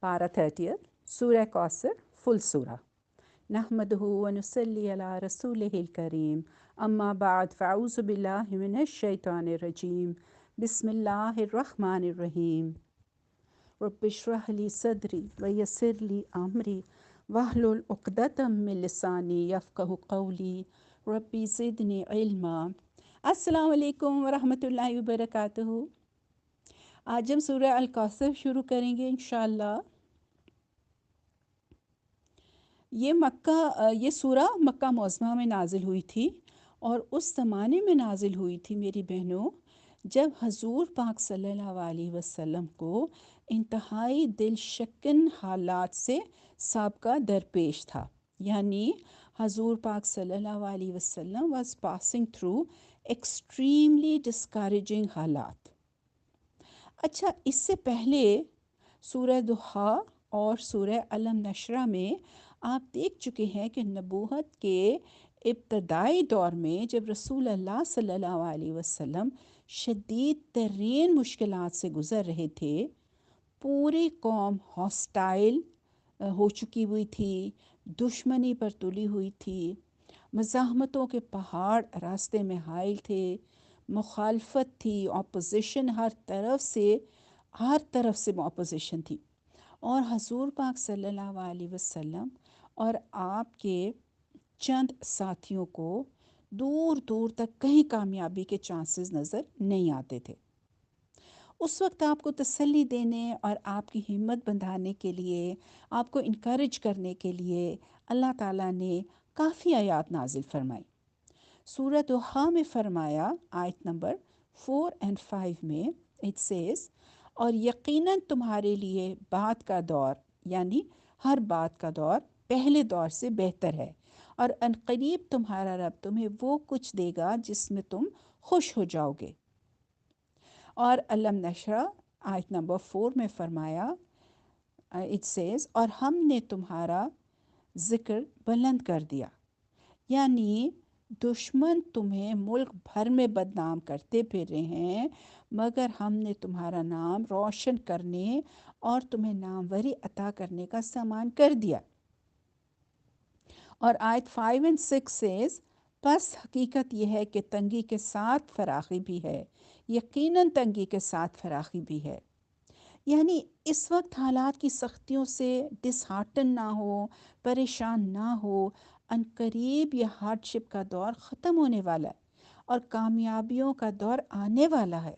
Para 30th, Surah Kausar, full surah. نحمده ونصلي على رسوله الكريم أما بعد فأعوذ بالله من الشيطان الرجيم بسم الله الرحمن الرحيم رب اشرح لي صدري ويسر لي أمري واحلل عقدة من لساني يفقهوا قولي ربي زدني علما. السلام علیکم ورحمۃ اللہ وبرکاتہ. آج ہم سورہ الکوثر شروع کریں گے انشاءاللہ. یہ سورہ مکہ معظمہ میں نازل ہوئی تھی اور اس زمانے میں نازل ہوئی تھی میری بہنوں جب حضور پاک صلی اللہ علیہ وسلم کو انتہائی دل شکن حالات سے سابقہ درپیش تھا. یعنی حضور پاک صلی اللہ علیہ وسلم was passing through extremely discouraging حالات. اچھا، اس سے پہلے سورہ ضحیٰ اور سورہ الم نشرہ میں آپ دیکھ چکے ہیں کہ نبوت کے ابتدائی دور میں جب رسول اللہ صلی اللہ علیہ وسلم شدید ترین مشکلات سے گزر رہے تھے، پوری قوم ہاسٹائل ہو چکی ہوئی تھی، دشمنی پر تلی ہوئی تھی، مزاحمتوں کے پہاڑ راستے میں حائل تھے، مخالفت تھی، اپوزیشن ہر طرف سے اپوزیشن تھی. اور حضور پاک صلی اللہ علیہ وسلم اور آپ کے چند ساتھیوں کو دور دور تک کہیں کامیابی کے چانسز نظر نہیں آتے تھے. اس وقت آپ کو تسلی دینے اور آپ کی ہمت بندھانے کے لیے، آپ کو انکریج کرنے کے لیے اللہ تعالیٰ نے کافی آیات نازل فرمائی. سورہ ضحیٰ میں فرمایا آیت نمبر 4 اور 5 میں اٹ سیز، اور یقیناً تمہارے لیے بعد کا دور، یعنی ہر بات کا دور پہلے دور سے بہتر ہے، اور عنقریب تمہارا رب تمہیں وہ کچھ دے گا جس میں تم خوش ہو جاؤ گے. اور الم نشرہ آیت نمبر 4 میں فرمایا اٹ سیز، اور ہم نے تمہارا ذکر بلند کر دیا. یعنی دشمن تمہیں ملک بھر میں بدنام کرتے پھر رہے ہیں، مگر ہم نے تمہارا نام روشن کرنے اور تمہیں ناموری عطا کرنے کا سامان کر دیا. اور آیت 5 اور 6 سیز، پس حقیقت یہ ہے کہ تنگی کے ساتھ فراخی بھی ہے، یقیناً تنگی کے ساتھ فراخی بھی ہے. یعنی اس وقت حالات کی سختیوں سے ڈس ہارٹن نہ ہو، پریشان نہ ہو. عنقریب یہ ہارڈشپ کا دور ختم ہونے والا ہے اور کامیابیوں کا دور آنے والا ہے.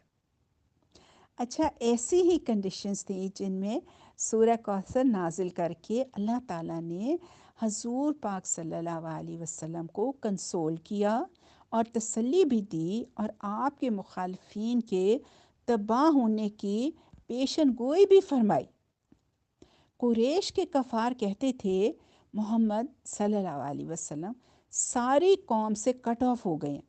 اچھا، ایسی ہی کنڈیشنز تھیں جن میں سورہ کوثر نازل کر کے اللہ تعالیٰ نے حضور پاک صلی اللہ علیہ وسلم کو کنسول کیا اور تسلی بھی دی، اور آپ کے مخالفین کے تباہ ہونے کی پیشن گوئی بھی فرمائی. قریش کے کفار کہتے تھے محمد صلی اللہ علیہ وسلم ساری قوم سے کٹ آف ہو گئے ہیں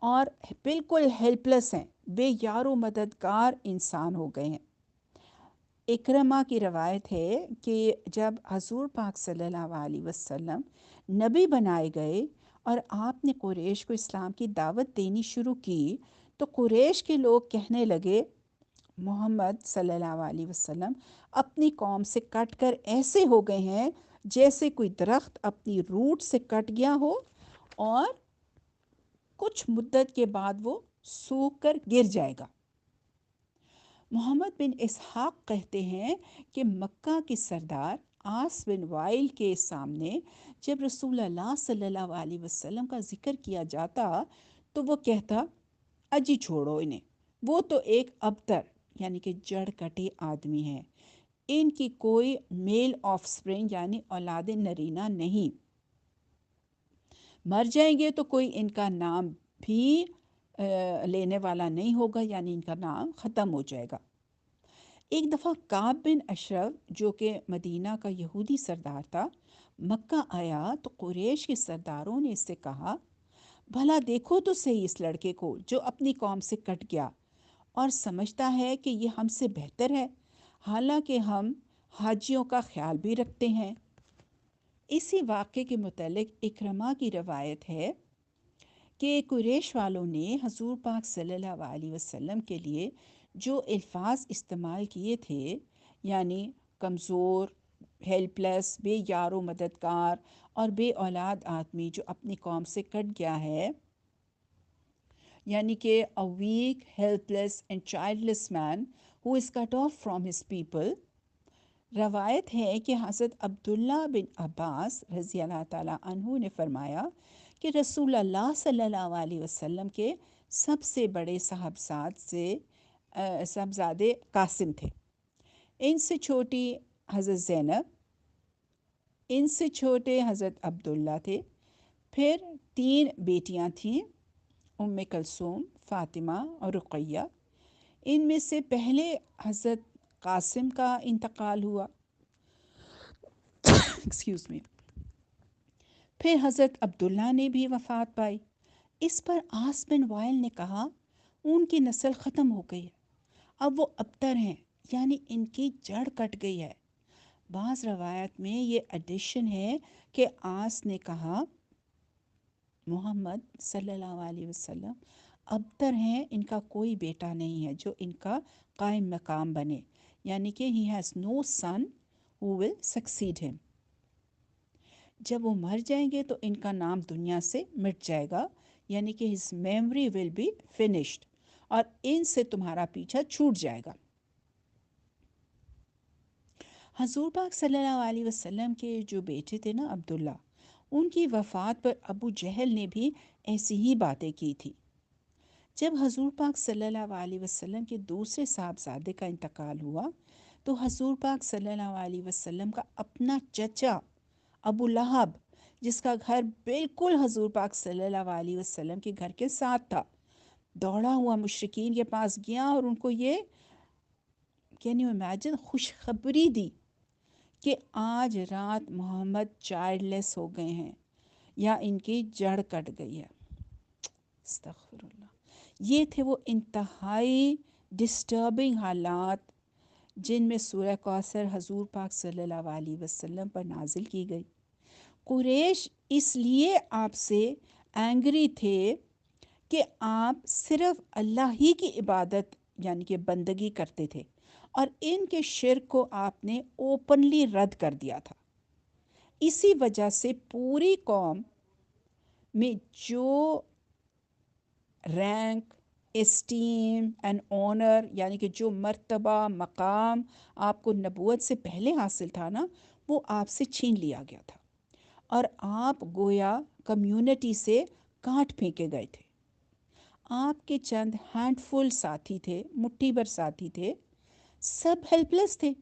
اور بالکل ہیلپلیس ہیں، بے یار و مددگار انسان ہو گئے ہیں. اکرمہ کی روایت ہے کہ جب حضور پاک صلی اللہ علیہ وسلم نبی بنائے گئے اور آپ نے قریش کو اسلام کی دعوت دینی شروع کی، تو قریش کے لوگ کہنے لگے محمد صلی اللہ علیہ وسلم اپنی قوم سے کٹ کر ایسے ہو گئے ہیں جیسے کوئی درخت اپنی روٹ سے کٹ گیا ہو اور کچھ مدت کے بعد وہ سوکھ کر گر جائے گا. محمد بن اسحاق کہتے ہیں کہ مکہ کی سردار آس بن وائل کے سامنے جب رسول اللہ صلی اللہ علیہ وسلم کا ذکر کیا جاتا تو وہ کہتا اجی چھوڑو انہیں، وہ تو ایک ابتر یعنی کہ جڑ کٹے آدمی ہیں، ان کی کوئی میل آف سپرنگ یعنی اولاد نرینہ نہیں، مر جائیں گے تو کوئی ان کا نام بھی لینے والا نہیں ہوگا، یعنی ان کا نام ختم ہو جائے گا. ایک دفعہ کعب بن اشرف جو کہ مدینہ کا یہودی سردار تھا مکہ آیا تو قریش کے سرداروں نے اس سے کہا بھلا دیکھو تو صحیح اس لڑکے کو جو اپنی قوم سے کٹ گیا اور سمجھتا ہے کہ یہ ہم سے بہتر ہے، حالانکہ ہم حاجیوں کا خیال بھی رکھتے ہیں. اسی واقعے کے متعلق اکرمہ کی روایت ہے کہ قریش والوں نے حضور پاک صلی اللہ علیہ وسلم کے لیے جو الفاظ استعمال کیے تھے، یعنی کمزور، ہیلپ لیس، بے یار و مددگار اور بے اولاد آدمی جو اپنی قوم سے کٹ گیا ہے، یعنی کہ a weak, helpless and childless man who is cut off from his people. روایت ہے کہ حضرت عبداللہ بن عباس رضی اللہ تعالیٰ عنہ نے فرمایا کہ رسول اللہ صلی اللہ علیہ وسلم کے سب سے بڑے صاحبزادے قاسم تھے، ان سے چھوٹی حضرت زینب، ان سے چھوٹے حضرت عبداللہ تھے، پھر 3 بیٹیاں تھیں، ام کلثوم، فاطمہ اور رقیہ۔ ان میں سے پہلے حضرت قاسم کا انتقال ہوا، ایکسکیوز می، پھر حضرت عبداللہ نے بھی وفات پائی۔ اس پر عاص بن وائل نے کہا ان کی نسل ختم ہو گئی ہے، اب وہ ابتر ہیں، یعنی ان کی جڑ کٹ گئی ہے۔ بعض روایت میں یہ ایڈیشن ہے کہ عاص نے کہا محمد صلی اللہ علیہ وسلم ابتر ہیں، ان کا کوئی بیٹا نہیں ہے جو ان کا قائم مقام بنے، یعنی کہ he has no son who will succeed him۔ جب وہ مر جائیں گے تو ان کا نام دنیا سے مٹ جائے گا، یعنی کہ his memory will be finished، اور ان سے تمہارا پیچھا چھوٹ جائے گا۔ حضور پاک صلی اللہ علیہ وسلم کے جو بیٹے تھے نا عبداللہ، ان کی وفات پر ابو جہل نے بھی ایسی ہی باتیں کی تھی۔ جب حضور پاک صلی اللہ علیہ وسلم کے دوسرے صاحبزادے کا انتقال ہوا تو حضور پاک صلی اللہ علیہ وسلم کا اپنا چچا ابو لہب، جس کا گھر بالکل حضور پاک صلی اللہ علیہ وسلم کے گھر کے ساتھ تھا، دوڑا ہوا مشرکین کے پاس گیا اور ان کو یہ کین یو امیجن خوشخبری دی کہ آج رات محمد چائلڈ لیس ہو گئے ہیں یا ان کی جڑ کٹ گئی ہے۔ استغفر اللہ۔ یہ تھے وہ انتہائی ڈسٹربنگ حالات جن میں سورہ کوثر حضور پاک صلی اللہ علیہ وسلم پر نازل کی گئی۔ قریش اس لیے آپ سے اینگری تھے کہ آپ صرف اللہ ہی کی عبادت یعنی کہ بندگی کرتے تھے، اور ان کے شرک کو آپ نے اوپنلی رد کر دیا تھا۔ اسی وجہ سے پوری قوم میں جو رینک، اسٹیم اینڈ آنر، یعنی کہ جو مرتبہ، مقام آپ کو نبوت سے پہلے حاصل تھا نا، وہ آپ سے چھین لیا گیا تھا، اور آپ گویا کمیونٹی سے کاٹ پھینکے گئے تھے۔ آپ کے چند ہینڈ فل ساتھی تھے، مٹھی بھر ساتھی تھے، سب ہیلپ لیس تھے۔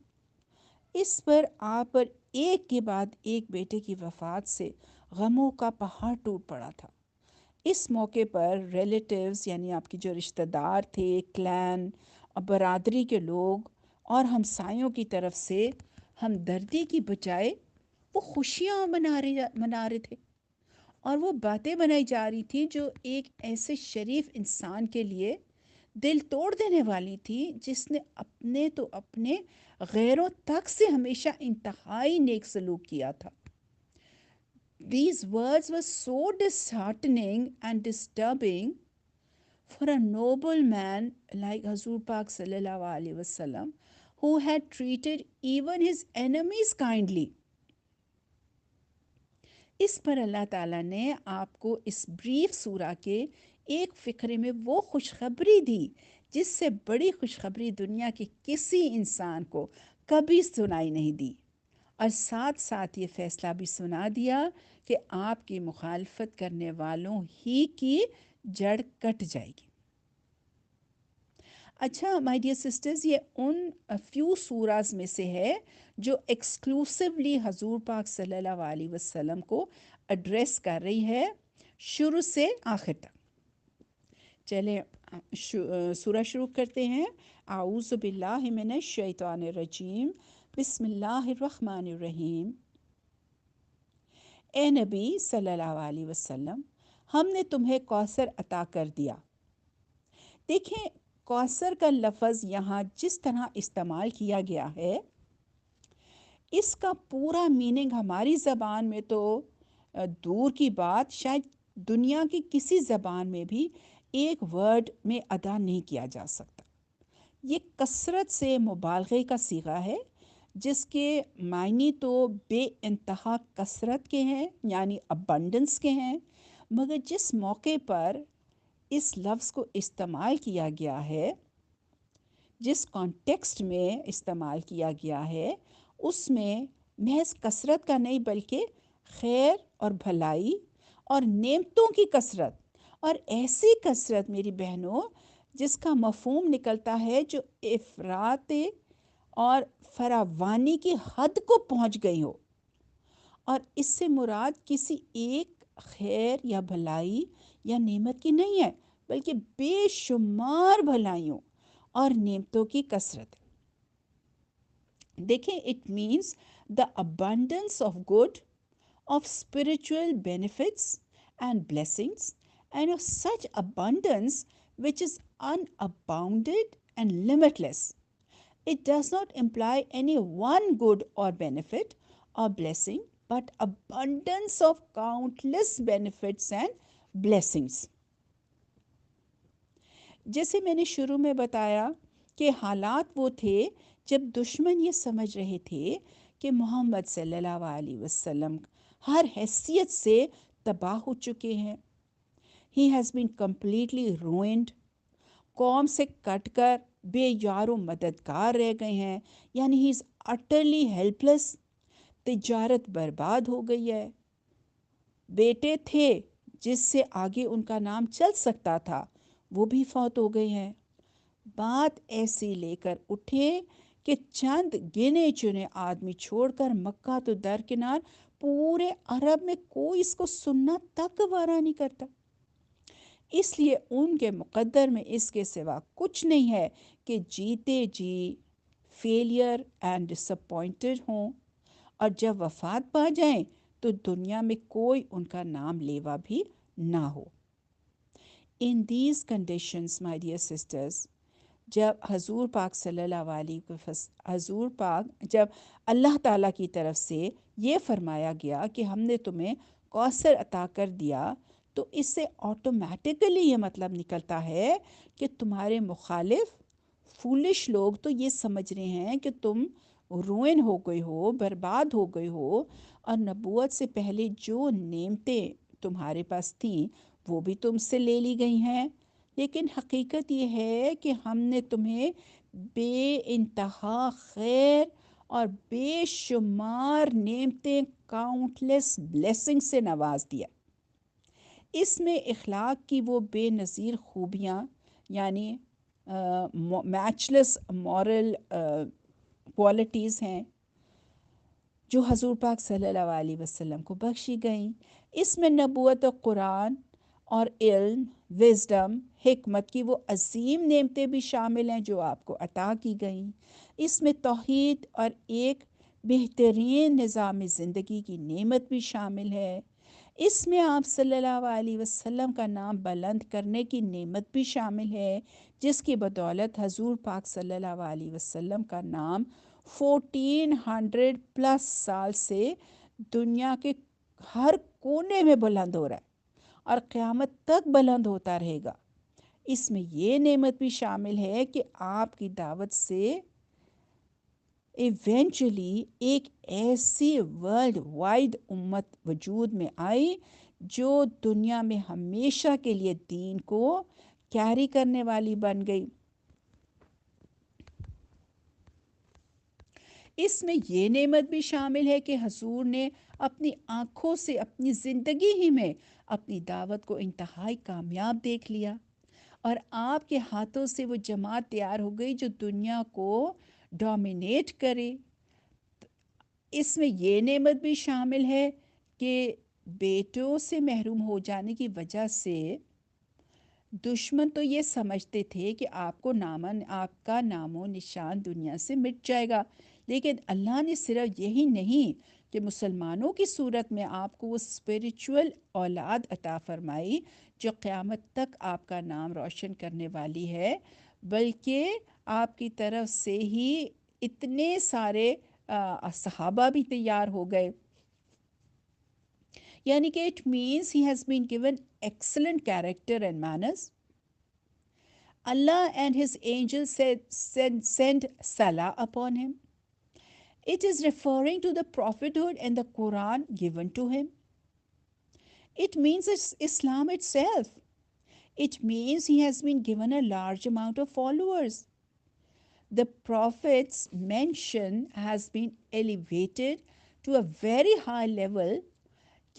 اس پر آپ پر ایک کے بعد ایک بیٹے کی وفات سے غموں کا پہاڑ ٹوٹ پڑا تھا۔ اس موقع پر ریلیٹیوز یعنی آپ کے جو رشتہ دار تھے، کلین اور برادری کے لوگ اور ہمسایوں کی طرف سے ہمدردی کی بجائے وہ خوشیاں منا رہے تھے، اور وہ باتیں بنائی جا رہی تھی جو ایک ایسے شریف انسان کے لیے دل توڑ دینے والی تھی جس نے اپنے تو اپنے غیروں تک سے ہمیشہ انتہائی نیک سلوک کیا تھا۔ These words were so disheartening and disturbing for a noble man like Hazur Pak sallallahu alaihi wasallam, who had treated even his enemies kindly۔ اس پر اللہ تعالیٰ نے آپ کو اس بریف سورہ کے ایک فقرے میں وہ خوشخبری دی جس سے بڑی خوشخبری دنیا کے کسی انسان کو کبھی سنائی نہیں دی، اور ساتھ ساتھ یہ فیصلہ بھی سنا دیا کہ آپ کی مخالفت کرنے والوں ہی کی جڑ کٹ جائے گی۔ اچھا مائی ڈیئر سسٹرز، یہ ان فیو سوراز میں سے ہے جو ایکسکلوسیولی حضور پاک صلی اللہ علیہ وسلم کو ایڈریس کر رہی ہے شروع سے آخر تک۔ چلیں سورہ شروع کرتے ہیں۔ اعوذ باللہ من الشیطان الرجیم، بسم اللہ الرحمن الرحیم۔ اے نبی صلی اللہ علیہ وسلم، ہم نے تمہیں کوثر عطا کر دیا۔ دیکھیں کوثر کا لفظ یہاں جس طرح استعمال کیا گیا ہے، اس کا پورا میننگ ہماری زبان میں تو دور کی بات، شاید دنیا کی کسی زبان میں بھی ایک ورڈ میں ادا نہیں کیا جا سکتا۔ یہ کثرت سے مبالغے کا صیغہ ہے جس کے معنی تو بے انتہا کثرت کے ہیں، یعنی ابنڈنس کے ہیں، مگر جس موقع پر اس لفظ کو استعمال کیا گیا ہے، جس کانٹیکسٹ میں استعمال کیا گیا ہے، اس میں محض کثرت کا نہیں بلکہ خیر اور بھلائی اور نعمتوں کی کثرت، اور ایسی کثرت میری بہنوں جس کا مفہوم نکلتا ہے جو افراط اور فراوانی کی حد کو پہنچ گئی ہو، اور اس سے مراد کسی ایک خیر یا بھلائی یا نعمت کی نہیں ہے بلکہ بے شمار بھلائیوں اور نعمتوں کی کثرت ہے۔ دیکھیں، it means the abundance of good, of spiritual benefits and blessings, and of such abundance which is unabounded and limitless. It does not imply any one good or benefit or blessing, but abundance of countless benefits and blessings. جیسے میں نے شروع میں بتایا کہ حالات وہ تھے جب دشمن یہ سمجھ رہے تھے کہ محمد صلی اللہ علیہ وسلم ہر حیثیت سے تباہ ہو چکے ہیں۔ He has been completely ruined, قوم سے کٹ کر بے یار و مددگار رہ گئے ہیں، یعنی ہی از اٹرلی ہیلپ لیس۔ تجارت برباد ہو گئی ہے، بیٹے تھے جس سے آگے ان کا نام چل سکتا تھا وہ بھی فوت ہو گئے ہیں۔ بات ایسی لے کر اٹھے کہ چند گنے چنے آدمی چھوڑ کر مکہ تو درکنار پورے عرب میں کوئی اس کو سننا تک گوارا نہیں کرتا۔ اس لیے ان کے مقدر میں اس کے سوا کچھ نہیں ہے کہ جیتے جی فیلئر اینڈ ڈس اپوائنٹڈ ہوں، اور جب وفات پا جائیں تو دنیا میں کوئی ان کا نام لیوا بھی نہ ہو۔ In these conditions my dear sisters, جب حضور پاک صلی اللہ علیہ حضور پاک جب اللہ تعالیٰ کی طرف سے یہ فرمایا گیا کہ ہم نے تمہیں کوثر عطا کر دیا، تو اس سے آٹومیٹکلی یہ مطلب نکلتا ہے کہ تمہارے مخالف فولش لوگ تو یہ سمجھ رہے ہیں کہ تم روئن ہو گئے ہو، برباد ہو گئے ہو، اور نبوت سے پہلے جو نعمتیں تمہارے پاس تھیں وہ بھی تم سے لے لی گئی ہیں۔ لیکن حقیقت یہ ہے کہ ہم نے تمہیں بے انتہا خیر اور بے شمار نعمتیں، کاؤنٹ لیس بلیسنگ سے نواز دیا۔ اس میں اخلاق کی وہ بے نظیر خوبیاں، یعنی میچ لیس مورل کوالٹیز ہیں جو حضور پاک صلی اللہ علیہ وسلم کو بخشی گئیں۔ اس میں نبوت و قرآن اور علم، وزڈم، حکمت کی وہ عظیم نعمتیں بھی شامل ہیں جو آپ کو عطا کی گئیں۔ اس میں توحید اور ایک بہترین نظام زندگی کی نعمت بھی شامل ہے۔ اس میں آپ صلی اللہ علیہ وسلم کا نام بلند کرنے کی نعمت بھی شامل ہے، جس کی بدولت حضور پاک صلی اللہ علیہ وسلم کا نام 1400+ سال سے دنیا کے ہر کونے میں بلند ہو رہا ہے اور قیامت تک بلند ہوتا رہے گا۔ اس میں یہ نعمت بھی شامل ہے کہ آپ کی دعوت سے ایونچولی ایک ایسی ورلڈ وائڈ امت وجود میں آئی جو دنیا میں ہمیشہ کے لیے دین کو کیری کرنے والی بن گئی۔ اس میں یہ نعمت بھی شامل ہے کہ حضور نے اپنی آنکھوں سے اپنی زندگی ہی میں اپنی دعوت کو انتہائی کامیاب دیکھ لیا، اور آپ کے ہاتھوں سے وہ جماعت تیار ہو گئی جو دنیا کو ڈومینیٹ کرے۔ اس میں یہ نعمت بھی شامل ہے کہ بیٹوں سے محروم ہو جانے کی وجہ سے دشمن تو یہ سمجھتے تھے کہ آپ کا نام و نشان دنیا سے مٹ جائے گا، لیکن اللہ نے صرف یہی نہیں کہ مسلمانوں کی صورت میں آپ کو وہ اسپریچول اولاد عطا فرمائی جو قیامت تک آپ کا نام روشن کرنے والی ہے، بلکہ آپ کی طرف سے ہی اتنے سارے صحابہ بھی تیار ہو گئے۔ یعنی کہ it means he has been given excellent character and manners. Allah and his angels send Salah upon him. It is referring to the prophethood and the Quran given to him. It means it's Islam itself. It means he has been given a large amount of followers. The prophet's mention has been elevated to a very high level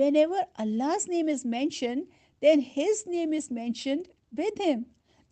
whenever Allah's name is mentioned, then his name is mentioned with him.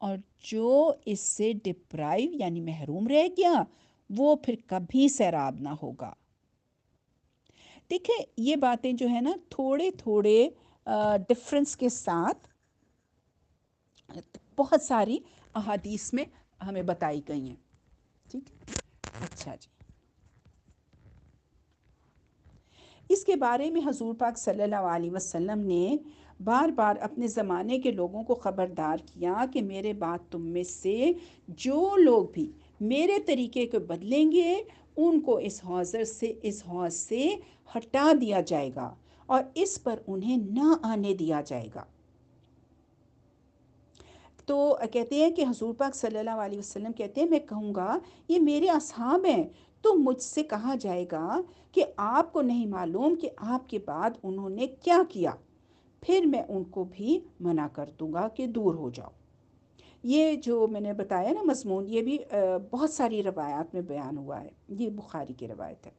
اور جو اس سے deprive یعنی محروم رہ گیا وہ پھر کبھی سیراب نہ ہوگا۔ دیکھیں یہ باتیں جو ہے نا تھوڑے تھوڑے ڈفرنس کے ساتھ بہت ساری احادیث میں ہمیں بتائی گئی ہیں، ٹھیک ہے؟ اچھا جی، اس کے بارے میں حضور پاک صلی اللہ علیہ وسلم نے بار بار اپنے زمانے کے لوگوں کو خبردار کیا کہ میرے بعد تم میں سے جو لوگ بھی میرے طریقے کو بدلیں گے ان کو اس حوض سے ہٹا دیا جائے گا اور اس پر انہیں نہ آنے دیا جائے گا۔ تو کہتے ہیں کہ حضور پاک صلی اللہ علیہ وسلم کہتے ہیں میں کہوں گا یہ میرے اصحاب ہیں، تو مجھ سے کہا جائے گا کہ آپ کو نہیں معلوم کہ آپ کے بعد انہوں نے کیا کیا، پھر میں ان کو بھی منع کر دوں گا کہ دور ہو جاؤ۔ یہ جو میں نے بتایا نا مضمون، یہ بھی بہت ساری روایات میں بیان ہوا ہے، یہ بخاری کی روایت ہے۔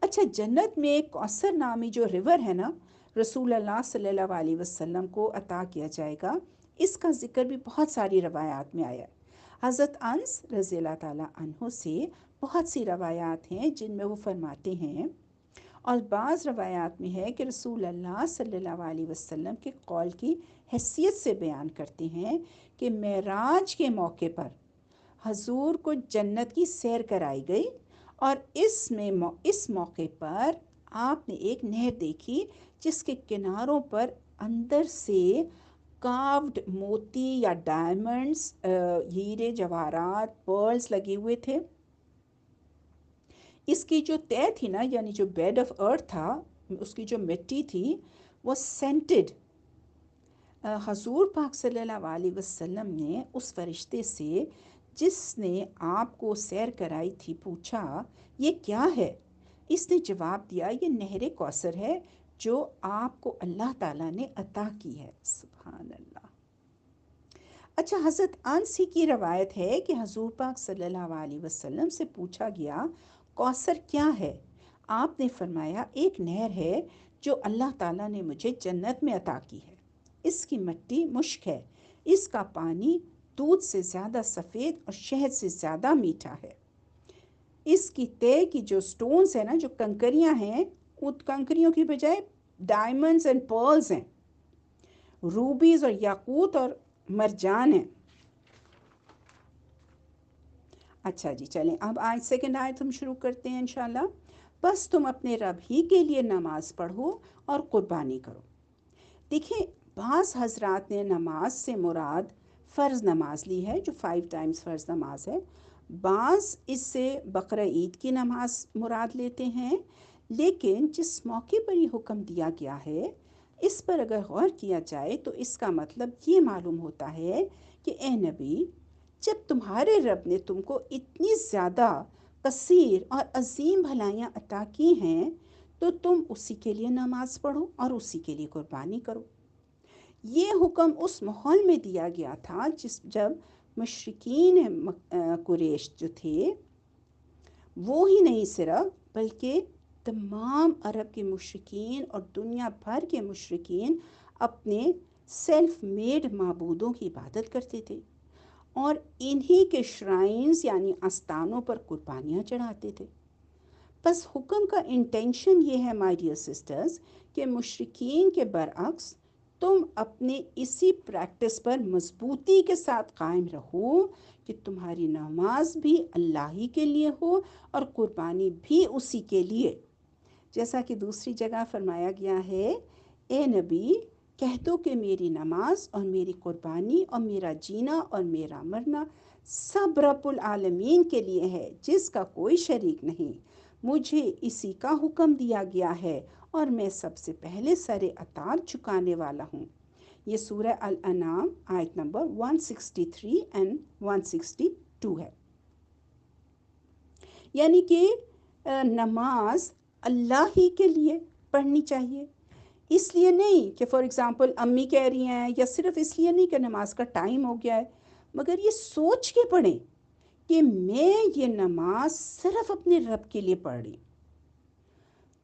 اچھا، جنت میں کوثر نامی جو ریور ہے نا رسول اللہ صلی اللہ علیہ وسلم کو عطا کیا جائے گا، اس کا ذکر بھی بہت ساری روایات میں آیا ہے۔ حضرت انس رضی اللہ تعالیٰ عنہ سے بہت سی روایات ہیں جن میں وہ فرماتے ہیں، اور بعض روایات میں ہے کہ رسول اللہ صلی اللہ علیہ وسلم کے قول کی حیثیت سے بیان کرتے ہیں کہ معراج کے موقع پر حضور کو جنت کی سیر کرائی گئی اور اس موقع پر آپ نے ایک نہر دیکھی جس کے کناروں پر اندر سے کاروڈ موتی یا ڈائمنڈز، ہیرے جواہرات، پرلز لگے ہوئے تھے۔ اس کی جو تہ تھی نا، یعنی جو بیڈ آف ارتھ تھا، اس کی جو مٹی تھی وہ سینٹڈ۔ حضور پاک صلی اللہ علیہ وسلم نے اس فرشتے سے جس نے آپ کو سیر کرائی تھی پوچھا یہ کیا ہے؟ اس نے جواب دیا یہ نہر کوثر ہے جو آپ کو اللہ تعالیٰ نے عطا کی ہے۔ سبحان اللہ۔ اچھا، حضرت انس ہی کی روایت ہے کہ حضور پاک صلی اللہ علیہ وسلم سے پوچھا گیا کوثر کیا ہے؟ آپ نے فرمایا ایک نہر ہے جو اللہ تعالیٰ نے مجھے جنت میں عطا کی ہے، اس کی مٹی مشک ہے، اس کا پانی دودھ سے زیادہ سفید اور شہد سے زیادہ میٹھا ہے، اس کی تہ کی جو سٹونز ہیں نا، جو کنکریاں ہیں، ان کنکریوں کی بجائے ڈائمنڈز اینڈ پرلز ہیں، روبیز اور یاقوت اور مرجان ہیں۔ اچھا جی، چلیں اب آج سیکنڈ آیت ہم شروع کرتے ہیں انشاءاللہ۔ بس تم اپنے رب ہی کے لیے نماز پڑھو اور قربانی کرو۔ دیکھیں بعض حضرات نے نماز سے مراد فرض نماز لی ہے جو 5 ٹائمز فرض نماز ہے، بعض اس سے بقرہ عید کی نماز مراد لیتے ہیں، لیکن جس موقع پر یہ حکم دیا گیا ہے اس پر اگر غور کیا جائے تو اس کا مطلب یہ معلوم ہوتا ہے کہ اے نبی، جب تمہارے رب نے تم کو اتنی زیادہ کثیر اور عظیم بھلائیاں عطا کی ہیں تو تم اسی کے لیے نماز پڑھو اور اسی کے لیے قربانی کرو۔ یہ حکم اس ماحول میں دیا گیا تھا جب مشرکین قریش جو تھے وہ ہی نہیں صرف بلکہ تمام عرب کے مشرکین اور دنیا بھر کے مشرکین اپنے سیلف میڈ معبودوں کی عبادت کرتے تھے اور انہی کے شرائنز یعنی آستانوں پر قربانیاں چڑھاتے تھے۔ بس حکم کا انٹینشن یہ ہے مائی ڈیئر سسٹرز کہ مشرکین کے برعکس تم اپنے اسی پریکٹس پر مضبوطی کے ساتھ قائم رہو کہ تمہاری نماز بھی اللہ ہی کے لیے ہو اور قربانی بھی اسی کے لیے، جیسا کہ دوسری جگہ فرمایا گیا ہے اے نبی کہہ دو کہ میری نماز اور میری قربانی اور میرا جینا اور میرا مرنا سب رب العالمین کے لیے ہے جس کا کوئی شریک نہیں، مجھے اسی کا حکم دیا گیا ہے اور میں سب سے پہلے سر اطاعت چکانے والا ہوں۔ یہ سورہ الانعام آیت نمبر 163 and 162 ہے۔ یعنی کہ نماز اللہ ہی کے لیے پڑھنی چاہیے، اس لیے نہیں کہ فار ایگزامپل امی کہہ رہی ہیں، یا صرف اس لیے نہیں کہ نماز کا ٹائم ہو گیا ہے، مگر یہ سوچ کے پڑھیں کہ میں یہ نماز صرف اپنے رب کے لیے پڑھ رہی ہوں،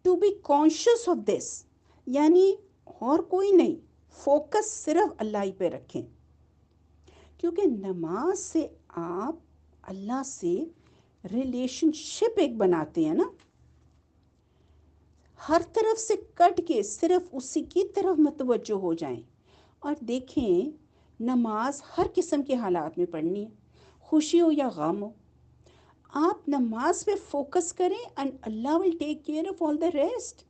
to be conscious of this, یعنی اور کوئی نہیں، فوکس صرف اللہ ہی پہ رکھیں۔ کیونکہ نماز سے آپ اللہ سے ریلیشن شپ ایک بناتے ہیں نا، ہر طرف سے کٹ کے صرف اسی کی طرف متوجہ ہو جائیں اور دیکھیں نماز ہر قسم کے حالات میں پڑھنی ہے، خوشی ہو یا غم ہو، آپ نماز پہ فوکس کریں and Allah will take care of all the rest.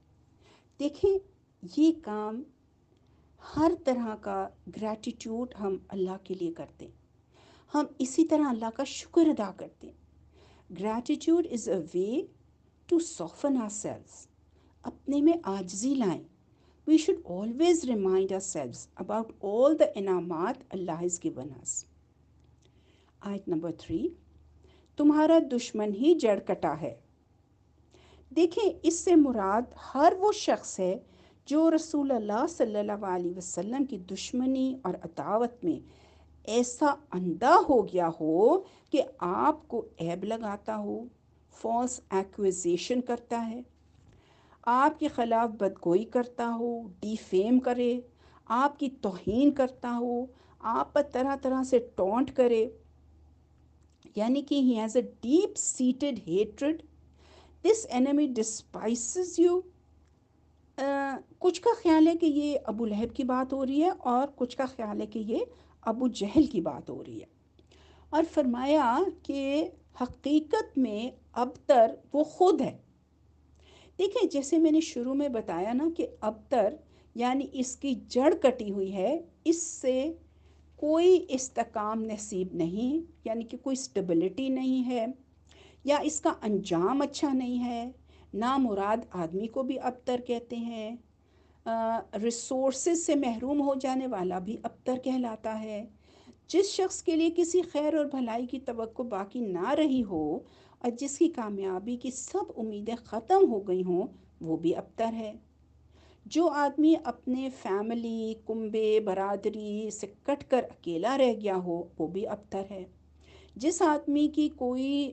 دیکھیں یہ کام ہر طرح کا گریٹیٹیوڈ ہم اللہ کے لیے کرتے ہیں، ہم اسی طرح اللہ کا شکر ادا کرتے ہیں۔ Gratitude is a way to soften ourselves, اپنے میں عاجزی لائیں۔ We should always remind ourselves about all the انعامات اللہ ہیز گیون اس۔ آیت نمبر 3، تمہارا دشمن ہی جڑ کٹا ہے۔ دیکھیں اس سے مراد ہر وہ شخص ہے جو رسول اللہ صلی اللہ علیہ وسلم کی دشمنی اور عداوت میں ایسا اندھا ہو گیا ہو کہ آپ کو عیب لگاتا ہو، فالس ایکوزیشن کرتا ہے، آپ کے خلاف بدگوئی کرتا ہو، ڈیفیم کرے، آپ کی توہین کرتا ہو، آپ پر طرح طرح سے ٹونٹ کرے، یعنی کہ he has a deep seated hatred, this enemy despises you۔ کچھ کا خیال ہے کہ یہ ابو لہب کی بات ہو رہی ہے اور کچھ کا خیال ہے کہ یہ ابو جہل کی بات ہو رہی ہے، اور فرمایا کہ حقیقت میں ابتر وہ خود ہے۔ دیکھیں جیسے میں نے شروع میں بتایا نا کہ ابتر یعنی اس کی جڑ کٹی ہوئی ہے، اس سے کوئی استحکام نصیب نہیں، یعنی کہ کوئی سٹیبلٹی نہیں ہے، یا اس کا انجام اچھا نہیں ہے۔ نامراد آدمی کو بھی ابتر کہتے ہیں، ریسورسز سے محروم ہو جانے والا بھی ابتر کہلاتا ہے۔ جس شخص کے لیے کسی خیر اور بھلائی کی توقع باقی نہ رہی ہو اور جس کی کامیابی کی سب امیدیں ختم ہو گئی ہوں، وہ بھی ابتر ہے۔ جو آدمی اپنے فیملی، کنبے، برادری سے کٹ کر اکیلا رہ گیا ہو، وہ بھی ابتر ہے۔ جس آدمی کی کوئی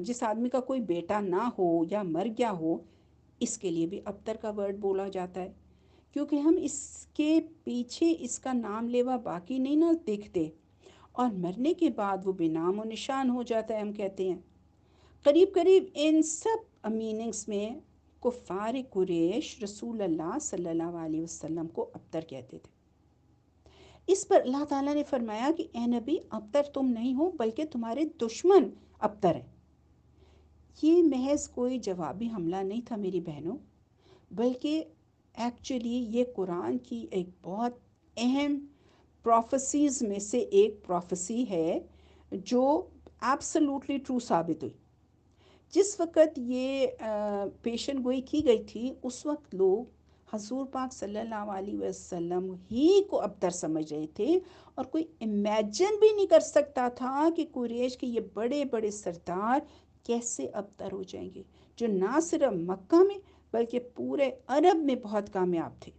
جس آدمی کا کوئی بیٹا نہ ہو یا مر گیا ہو، اس کے لیے بھی ابتر کا ورڈ بولا جاتا ہے، کیونکہ ہم اس کے پیچھے اس کا نام لیوا باقی نہیں نہ دیکھتے، اور مرنے کے بعد وہ بے نام و نشان ہو جاتا ہے، ہم کہتے ہیں۔ قریب قریب ان سب میننگز میں کفار قریش رسول اللہ صلی اللہ علیہ وسلم کو ابتر کہتے تھے۔ اس پر اللہ تعالیٰ نے فرمایا کہ اے نبی ابتر تم نہیں ہو بلکہ تمہارے دشمن ابتر ہیں۔ یہ محض کوئی جوابی حملہ نہیں تھا میری بہنوں، بلکہ ایکچولی یہ قرآن کی ایک بہت اہم پروفیسیز میں سے ایک پروفیسی ہے جو ایبسلوٹلی ٹرو ثابت ہوئی۔ جس وقت یہ پیشن گوئی کی گئی تھی، اس وقت لوگ حضور پاک صلی اللہ علیہ وسلم ہی کو ابتر سمجھ رہے تھے، اور کوئی امیجن بھی نہیں کر سکتا تھا کہ قریش کے یہ بڑے بڑے سردار کیسے ابتر ہو جائیں گے، جو نہ صرف مکہ میں بلکہ پورے عرب میں بہت کامیاب تھے۔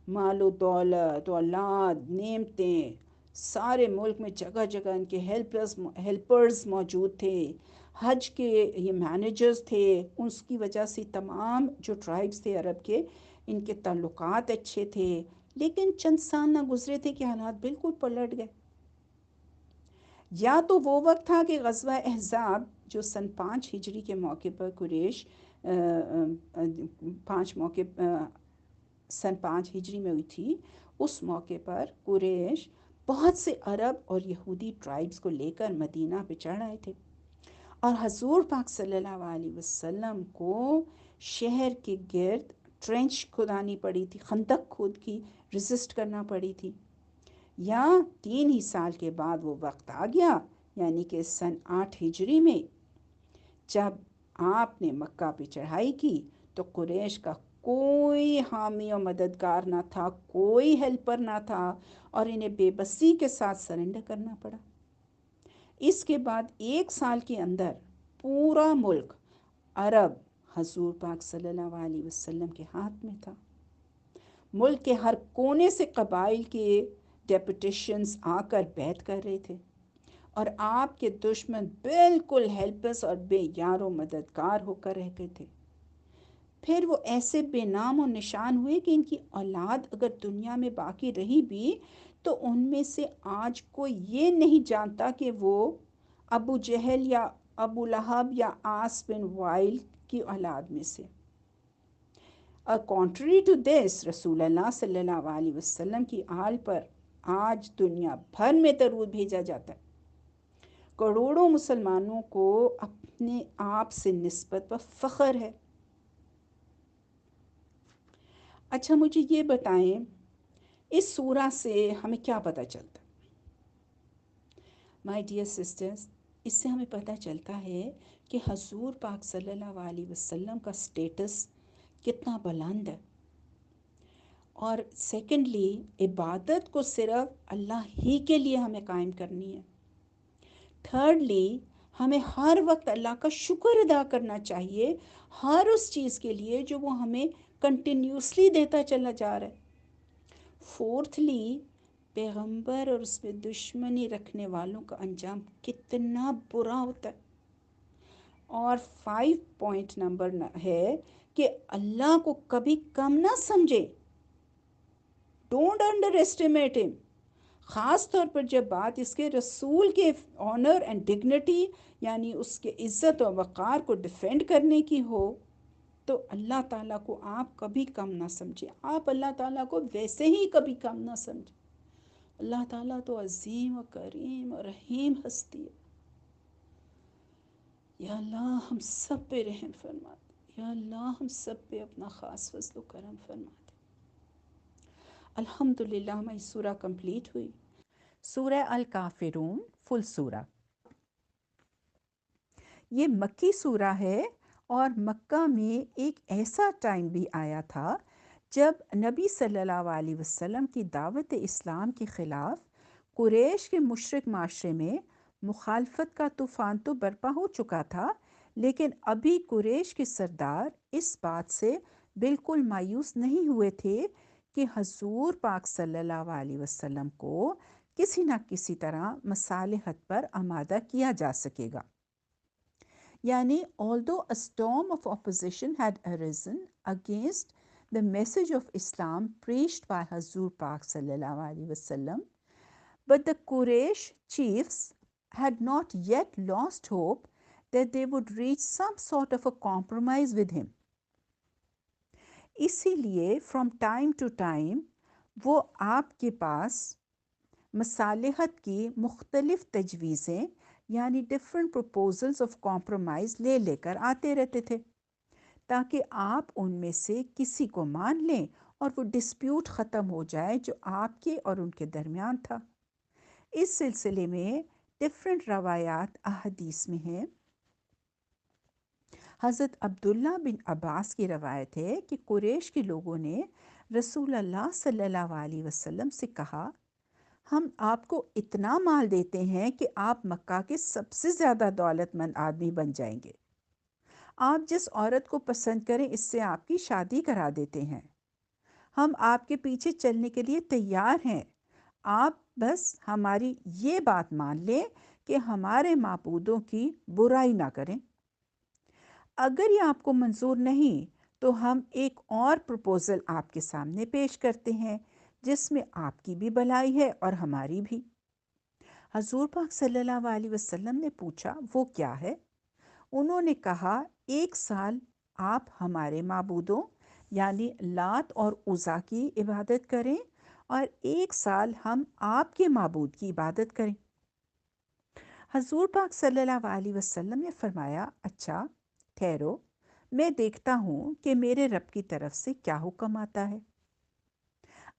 مال و دولت، اولاد، نعمتیں، سارے ملک میں جگہ جگہ ان کے ہیلپرز موجود تھے، حج کے یہ مینیجرز تھے، اس کی وجہ سے تمام جو ٹرائبز تھے عرب کے، ان کے تعلقات اچھے تھے، لیکن چند سال نہ گزرے تھے کہ حالات بالکل پلٹ گئے۔ یا تو وہ وقت تھا کہ غزوہ احزاب جو سن 5 ہجری کے موقع پر قریش سن 5 ہجری میں ہوئی تھی، اس موقع پر قریش بہت سے عرب اور یہودی ٹرائبز کو لے کر مدینہ پہ چڑھ آئے تھے، اور حضور پاک صلی اللہ علیہ وسلم کو شہر کے گرد ٹرینچ کھدانی پڑی تھی، خندق کھود کی ریزسٹ کرنا پڑی تھی۔ یا 3 ہی سال کے بعد وہ وقت آ گیا، یعنی کہ سن 8 ہجری میں، جب آپ نے مکہ پہ چڑھائی کی تو قریش کا کوئی حامی و مددگار نہ تھا، کوئی ہیلپر نہ تھا، اور انہیں بے بسی کے ساتھ سرنڈر کرنا پڑا۔ اس کے بعد 1 سال کے اندر پورا ملک عرب حضور پاک صلی اللہ علیہ وسلم کے ہاتھ میں تھا۔ ملک کے ہر کونے سے قبائل کے ڈیپوٹیشنز آ کر بیعت کر رہے تھے، اور آپ کے دشمن بالکل ہیلپلس اور بے یار و مددگار ہو کر رہ گئے تھے۔ پھر وہ ایسے بے نام و نشان ہوئے کہ ان کی اولاد اگر دنیا میں باقی رہی بھی تو ان میں سے آج کوئی یہ نہیں جانتا کہ وہ ابو جہل یا ابو لہب یا عاص بن وائل کی اولاد میں سے۔ contrary to this، رسول اللہ صلی اللہ علیہ وسلم کی آل پر آج دنیا بھر میں درود بھیجا جاتا ہے۔ کروڑوں مسلمانوں کو اپنے آپ سے نسبت پر فخر ہے۔ اچھا مجھے یہ بتائیں، اس سورہ سے ہمیں کیا پتہ چلتا ہے؟ مائی ڈیئر سسٹرز، اس سے ہمیں پتہ چلتا ہے کہ حضور پاک صلی اللہ علیہ وسلم کا سٹیٹس کتنا بلند ہے، اور سیکنڈلی عبادت کو صرف اللہ ہی کے لیے ہمیں قائم کرنی ہے۔ تھرڈلی ہمیں ہر وقت اللہ کا شکر ادا کرنا چاہیے ہر اس چیز کے لیے جو وہ ہمیں کنٹینیوسلی دیتا چلا جا رہا ہے۔ فورتھلی پیغمبر اور اس میں دشمنی رکھنے والوں کا انجام کتنا برا ہوتا ہے۔ اور 5 پوائنٹ نمبر ہے کہ اللہ کو کبھی کم نہ سمجھے، ڈونٹ انڈر ایسٹیمیٹ ہم، خاص طور پر جب بات اس کے رسول کے آنر اینڈ ڈگنیٹی یعنی اس کے عزت و وقار کو ڈیفینڈ کرنے کی ہو، تو اللہ تعالیٰ کو آپ کبھی کم نہ سمجھیں، آپ اللہ تعالیٰ کو ویسے ہی کبھی کم نہ سمجھیں۔ اللہ تعالیٰ تو عظیم و کریم و رحیم ہستی ہے۔ یا اللہ ہم سب پہ رحم فرما دے، یا اللہ ہم سب پہ اپنا خاص فضل و کرم فرما دے۔ الحمدللہ ہماری سورہ کمپلیٹ ہوئی۔ سورہ الکافرون فل سورہ، یہ مکی سورہ ہے، اور مکہ میں ایک ایسا ٹائم بھی آیا تھا جب نبی صلی اللہ علیہ وسلم کی دعوت اسلام کے خلاف قریش کے مشرک معاشرے میں مخالفت کا طوفان تو برپا ہو چکا تھا، لیکن ابھی قریش کے سردار اس بات سے بالکل مایوس نہیں ہوئے تھے کہ حضور پاک صلی اللہ علیہ وسلم کو کسی نہ کسی طرح مصالحت پر آمادہ کیا جا سکے گا۔ یعنی although a storm of opposition had arisen against the message of Islam preached by Hazur Pak sallallahu alaihi wasallam, but the Quraysh chiefs had not yet lost hope that they would reach some sort of a compromise with him. اسی لیے from time to time وہ آپ کے پاس مصالحت کی مختلف تجویزیں یعنی different proposals of compromise لے کر آتے رہتے تھے، تاکہ آپ ان میں سے کسی کو مان لیں اور وہ ڈسپیوٹ ختم ہو جائے جو آپ کے اور ان کے درمیان تھا۔ اس سلسلے میں ڈفرینٹ روایات احادیث میں ہیں۔ حضرت عبداللہ بن عباس کی روایت ہے کہ قریش کے لوگوں نے رسول اللہ صلی اللہ علیہ وسلم سے کہا، ہم آپ کو اتنا مال دیتے ہیں کہ آپ مکہ کے سب سے زیادہ دولت مند آدمی بن جائیں گے۔ آپ جس عورت کو پسند کریں اس سے آپ کی شادی کرا دیتے ہیں۔ ہم آپ کے پیچھے چلنے کے لیے تیار ہیں، آپ بس ہماری یہ بات مان لیں کہ ہمارے معبودوں کی برائی نہ کریں۔ اگر یہ آپ کو منظور نہیں تو ہم ایک اور پروپوزل آپ کے سامنے پیش کرتے ہیں جس میں آپ کی بھی بھلائی ہے اور ہماری بھی۔ حضور پاک صلی اللہ علیہ وسلم نے پوچھا وہ کیا ہے؟ انہوں نے کہا 1 سال آپ ہمارے معبودوں یعنی لات اور عزا کی عبادت کریں اور 1 سال ہم آپ کے معبود کی عبادت کریں۔ حضور پاک صلی اللہ علیہ وسلم نے فرمایا اچھا ٹھہرو، میں دیکھتا ہوں کہ میرے رب کی طرف سے کیا حکم آتا ہے۔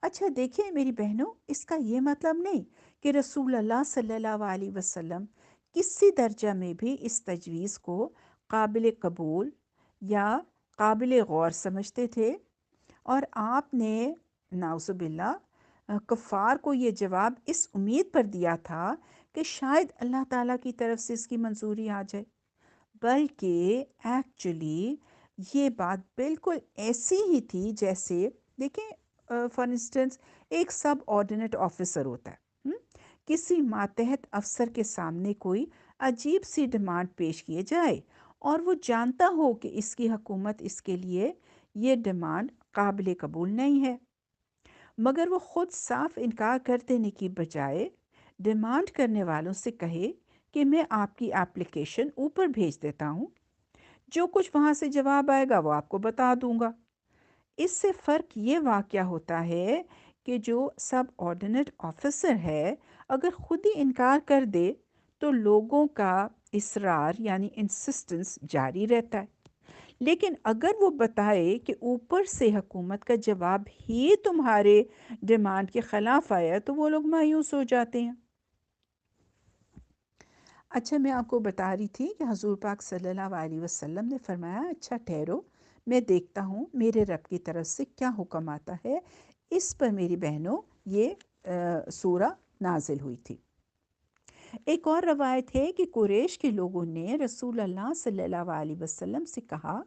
اچھا دیکھیں میری بہنوں، اس کا یہ مطلب نہیں کہ رسول اللہ صلی اللہ علیہ وسلم کسی درجہ میں بھی اس تجویز کو قابل قبول یا قابل غور سمجھتے تھے، اور آپ نے نعوذ باللہ کفار کو یہ جواب اس امید پر دیا تھا کہ شاید اللہ تعالیٰ کی طرف سے اس کی منظوری آ جائے، بلکہ ایکچولی یہ بات بالکل ایسی ہی تھی جیسے دیکھیں فار انسٹنس ایک سب آرڈینیٹ آفیسر ہوتا ہے، کسی ماتحت افسر کے سامنے کوئی عجیب سی ڈیمانڈ پیش کیے جائے اور وہ جانتا ہو کہ اس کی حکومت اس کے لیے یہ ڈیمانڈ قابل قبول نہیں ہے، مگر وہ خود صاف انکار کر دینے کی بجائے ڈیمانڈ کرنے والوں سے کہے کہ میں آپ کی اپلیکیشن اوپر بھیج دیتا ہوں، جو کچھ وہاں سے جواب آئے گا وہ آپ کو بتا دوں گا۔ اس سے فرق یہ واقع ہوتا ہے کہ جو سب آرڈینٹ آفیسر ہے اگر خود ہی انکار کر دے تو لوگوں کا اصرار یعنی انسسٹنس جاری رہتا ہے، لیکن اگر وہ بتائے کہ اوپر سے حکومت کا جواب ہی تمہارے ڈیمانڈ کے خلاف آیا تو وہ لوگ مایوس ہو جاتے ہیں۔ اچھا، میں آپ کو بتا رہی تھی کہ حضور پاک صلی اللہ علیہ وسلم نے فرمایا اچھا ٹھہرو، میں دیکھتا ہوں میرے رب کی طرف سے کیا حکم آتا ہے۔ اس پر میری بہنوں یہ سورہ نازل ہوئی تھی۔ ایک اور روایت ہے کہ قریش کے لوگوں نے رسول اللہ صلی اللہ علیہ وسلم سے کہا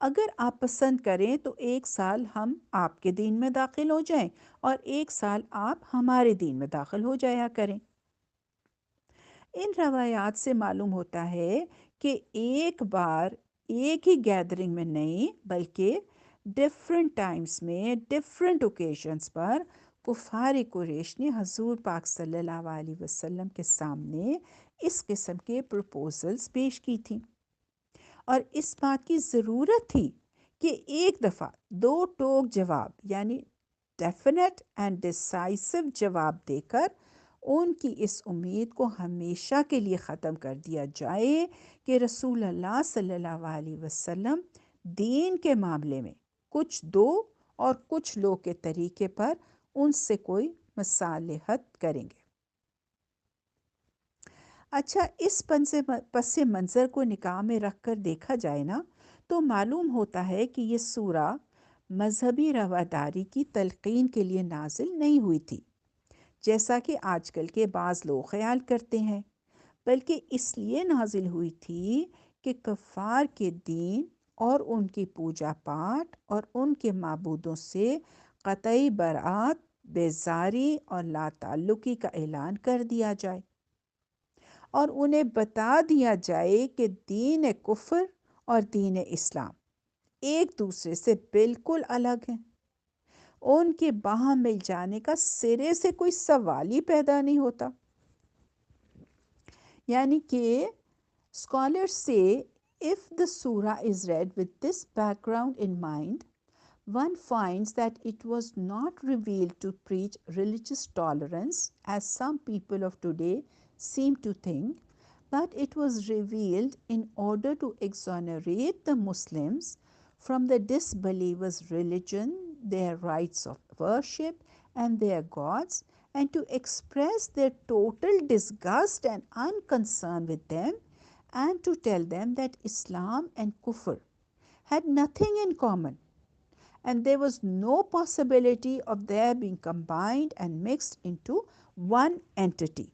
اگر آپ پسند کریں تو 1 سال ہم آپ کے دین میں داخل ہو جائیں اور 1 سال آپ ہمارے دین میں داخل ہو جایا کریں۔ ان روایات سے معلوم ہوتا ہے کہ ایک بار ایک ہی گیدرنگ میں نہیں بلکہ ڈیفرنٹ ٹائمز میں ڈیفرنٹ اوکیشنز پر کفار قریش نے حضور پاک صلی اللہ علیہ وسلم کے سامنے اس قسم کے پروپوزلز پیش کی تھیں، اور اس بات کی ضرورت تھی کہ ایک دفعہ 2 ٹوک جواب یعنی ڈیفینیٹ اینڈ ڈیسائسو جواب دے کر ان کی اس امید کو ہمیشہ کے لیے ختم کر دیا جائے کہ رسول اللہ صلی اللہ علیہ وسلم دین کے معاملے میں کچھ دو اور کچھ لو کے طریقے پر ان سے کوئی مصالحت کریں گے۔ اچھا، اس پس منظر کو نگاہ میں رکھ کر دیکھا جائے نا تو معلوم ہوتا ہے کہ یہ سورہ مذہبی رواداری کی تلقین کے لیے نازل نہیں ہوئی تھی جیسا کہ آج کل کے بعض لوگ خیال کرتے ہیں، بلکہ اس لیے نازل ہوئی تھی کہ کفار کے دین اور ان کی پوجا پاٹ اور ان کے معبودوں سے قطعی برات، بیزاری اور لا تعلقی کا اعلان کر دیا جائے اور انہیں بتا دیا جائے کہ دین کفر اور دین اسلام ایک دوسرے سے بالکل الگ ہیں، ان کے باہم مل جانے کا سرے سے کوئی سوال ہی پیدا نہیں ہوتا۔ یعنی کہ scholars say if the surah is read with this background in mind, one finds that it was not revealed to preach religious tolerance as some people of today seem to think, but it was revealed in order to exonerate the Muslims from the disbelievers' religion, their rites of worship, and their gods, and to express their total disgust and unconcern with them, and to tell them that Islam and Kufr had nothing in common, and there was no possibility of their being combined and mixed into one entity۔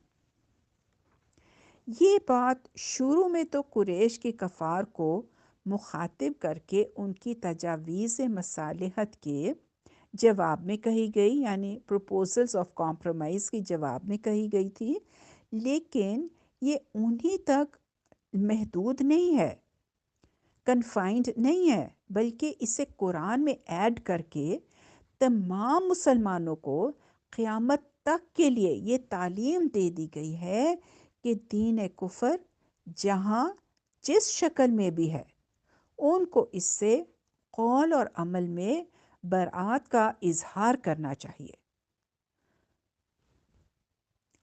یہ بات شروع میں تو قریش کے کفار کو مخاطب کر کے ان کی تجاویز مصالحت کے جواب میں کہی گئی، یعنی پروپوزلز آف کمپرومائز کے جواب میں کہی گئی تھی، لیکن یہ انہی تک محدود نہیں ہے، کنفائنڈ نہیں ہے، بلکہ اسے قرآن میں ایڈ کر کے تمام مسلمانوں کو قیامت تک کے لیے یہ تعلیم دے دی گئی ہے کہ دین کفر جہاں جس شکل میں بھی ہے ان کو اس سے قول اور عمل میں برات کا اظہار کرنا چاہیے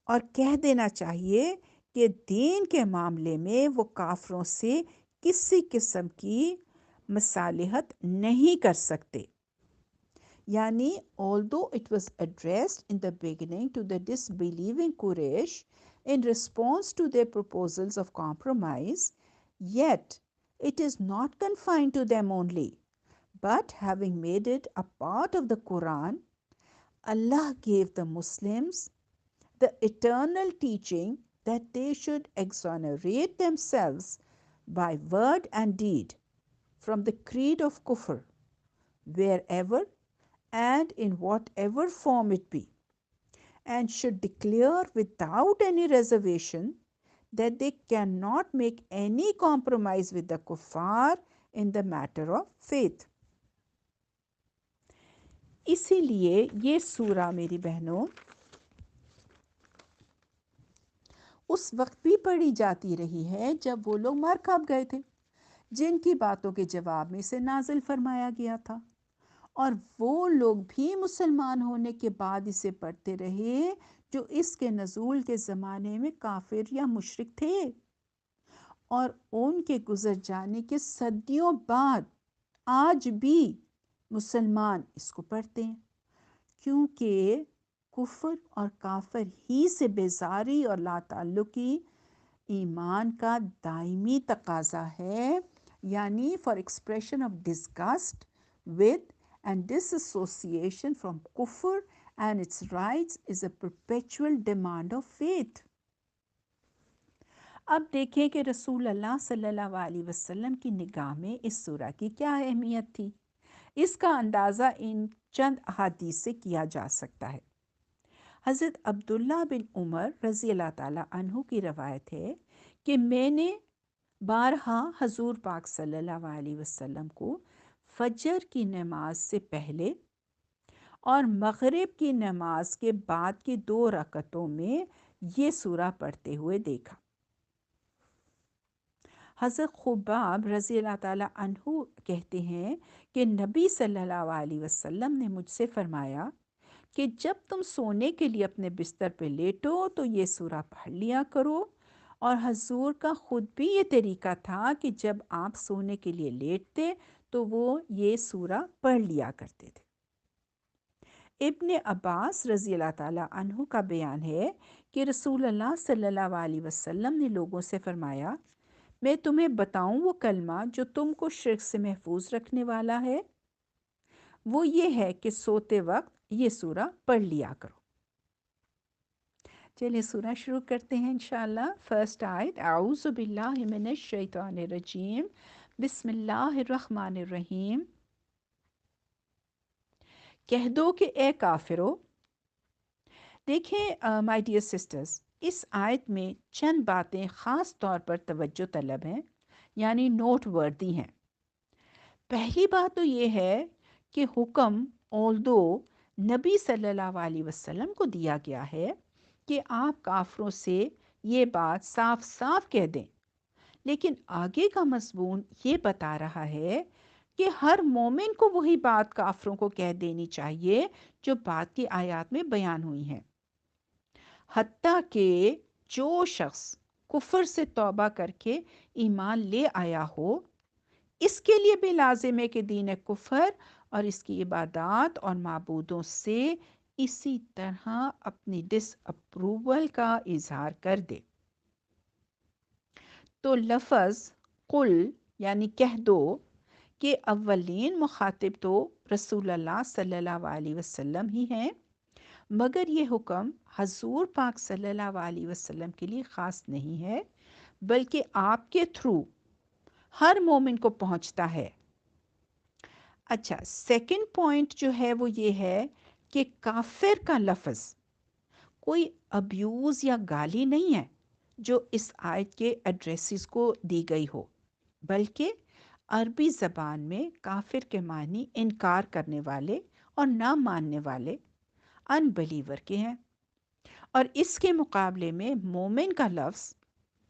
اور کہہ دینا چاہیے کہ دین کے معاملے میں وہ کافروں سے کسی قسم کی مصالحت نہیں کر سکتے۔ یعنی although it was addressed in the beginning to the disbelieving Quraysh in response to their proposals of compromise, yet it is not confined to them only, but having made it a part of the Quran, Allah gave the Muslims the eternal teaching that they should exonerate themselves by word and deed from the creed of Kufr, wherever and in whatever form it be, and should declare without any reservation that they cannot make any compromise with the kuffar in the matter of faith۔ اسی لیے یہ سورہ میری بہنوں اس وقت بھی پڑھی جاتی رہی ہے جب وہ لوگ مر کب گئے تھے، جن کی باتوں کے جواب میں اسے نازل فرمایا گیا تھا، اور وہ لوگ بھی مسلمان ہونے کے بعد اسے پڑھتے رہے جو اس کے نزول کے زمانے میں کافر یا مشرک تھے، اور ان کے گزر جانے کے صدیوں بعد آج بھی مسلمان اس کو پڑھتے ہیں، کیونکہ کفر اور کافر ہی سے بیزاری اور لا تعلقی ایمان کا دائمی تقاضا ہے، یعنی for expression of disgust with and disassociation from کفر and its rites is a perpetual demand of faith. اب دیکھیں کہ رسول اللہ صلی اللہ علیہ وسلم کی نگاہ میں اس سورہ کی کیا اہمیت تھی۔ اس کا اندازہ ان چند احادیث سے کیا جا سکتا ہے۔ حضرت عبداللہ بن عمر رضی اللہ تعالیٰ عنہ کی روایت ہے کہ میں نے بارہا حضور پاک صلی اللہ علیہ وسلم کو فجر کی نماز سے پہلے اور مغرب کی نماز کے بعد کی 2 رکعتوں میں یہ سورہ پڑھتے ہوئے دیکھا۔ حضرت خباب رضی اللہ تعالیٰ عنہ کہتے ہیں کہ نبی صلی اللہ علیہ وسلم نے مجھ سے فرمایا کہ جب تم سونے کے لیے اپنے بستر پہ لیٹو تو یہ سورہ پڑھ لیا کرو، اور حضور کا خود بھی یہ طریقہ تھا کہ جب آپ سونے کے لیے لیٹتے تو وہ یہ سورہ پڑھ لیا کرتے تھے۔ ابن عباس رضی اللہ تعالیٰ عنہ کا بیان ہے کہ رسول اللہ صلی اللہ علیہ وسلم نے لوگوں سے فرمایا، میں تمہیں بتاؤں وہ کلمہ جو تم کو شرک سے محفوظ رکھنے والا ہے؟ وہ یہ ہے کہ سوتے وقت یہ سورہ پڑھ لیا کرو۔ چلیے سورہ شروع کرتے ہیں انشاءاللہ۔ فرسٹ آیت، اعوذ باللہ من الشیطان الرجیم، بسم اللہ الرحمن الرحیم۔ کہہ دو کہ اے کافرو۔ دیکھیں مائی ڈیئر سسٹرز، اس آیت میں چند باتیں خاص طور پر توجہ طلب ہیں، یعنی نوٹ وردی ہیں۔ پہلی بات تو یہ ہے کہ حکم اولدو نبی صلی اللہ علیہ وسلم کو دیا گیا ہے کہ آپ کافروں سے یہ بات صاف صاف کہہ دیں، لیکن آگے کا مضمون یہ بتا رہا ہے کہ ہر مومن کو وہی بات کافروں کو کہہ دینی چاہیے جو بعد کی آیات میں بیان ہوئی ہیں، حتیٰ کہ جو شخص کفر سے توبہ کر کے ایمان لے آیا ہو، اس کے لیے بھی لازم ہے کہ دین کفر اور اس کی عبادات اور معبودوں سے اسی طرح اپنی ڈس اپروول کا اظہار کر دے۔ تو لفظ قل یعنی کہہ دو کہ اولین مخاطب تو رسول اللہ صلی اللہ علیہ وسلم ہی ہیں، مگر یہ حکم حضور پاک صلی اللہ علیہ وسلم کے لیے خاص نہیں ہے، بلکہ آپ کے تھرو ہر مومن کو پہنچتا ہے۔ اچھا، سیکنڈ پوائنٹ جو ہے وہ یہ ہے کہ کافر کا لفظ کوئی ابیوز یا گالی نہیں ہے جو اس آیت کے ایڈریسز کو دی گئی ہو، بلکہ عربی زبان میں کافر کے معنی انکار کرنے والے اور نہ ماننے والے، ان بلیور کے ہیں، اور اس کے مقابلے میں مومن کا لفظ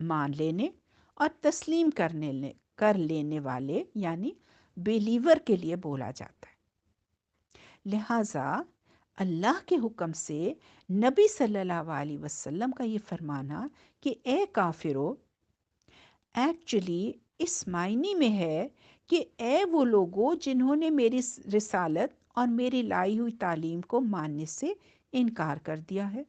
مان لینے اور تسلیم کر لینے والے یعنی بلیور کے لیے بولا جاتا ہے۔ لہٰذا اللہ کے حکم سے نبی صلی اللہ علیہ وسلم کا یہ فرمانا کہ اے کافرو، ایکچولی اس معنی میں ہے کہ اے وہ لوگوں جنہوں نے میری رسالت اور میری لائی ہوئی تعلیم کو ماننے سے انکار کر دیا ہے۔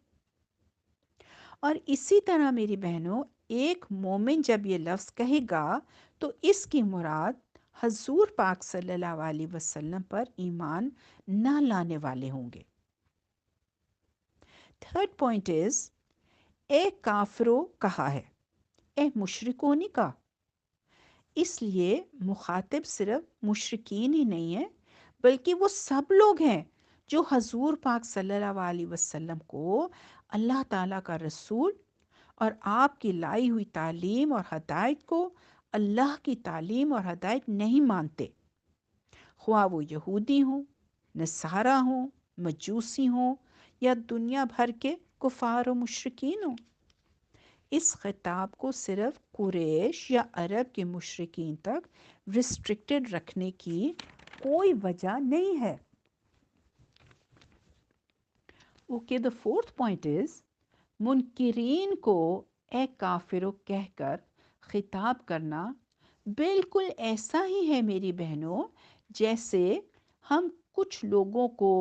اور اسی طرح میری بہنوں، ایک مومن جب یہ لفظ کہے گا تو اس کی مراد حضور پاک صلی اللہ علیہ وسلم پر ایمان نہ لانے والے ہوں گے۔ تھرڈ پوائنٹ از، اے کافرو کہا ہے، اے مشرکوں نہیں کہا۔ اس لیے مخاطب صرف مشرکین ہی نہیں ہے، بلکہ وہ سب لوگ ہیں جو حضور پاک صلی اللہ علیہ وسلم کو اللہ تعالیٰ کا رسول اور آپ کی لائی ہوئی تعلیم اور ہدایت کو اللہ کی تعلیم اور ہدایت نہیں مانتے، خواہ وہ یہودی ہوں، نصارہ ہوں، مجوسی ہوں یا دنیا بھر کے کفار و مشرکین ہوں۔ اس خطاب کو صرف قریش یا عرب کے مشرکین تک ریسٹرکٹڈ رکھنے کی کوئی وجہ نہیں ہے۔ Okay, the fourth point is منکرین کو اے کافرو کہہ کر خطاب کرنا بالکل ایسا ہی ہے میری بہنوں، جیسے ہم کچھ لوگوں کو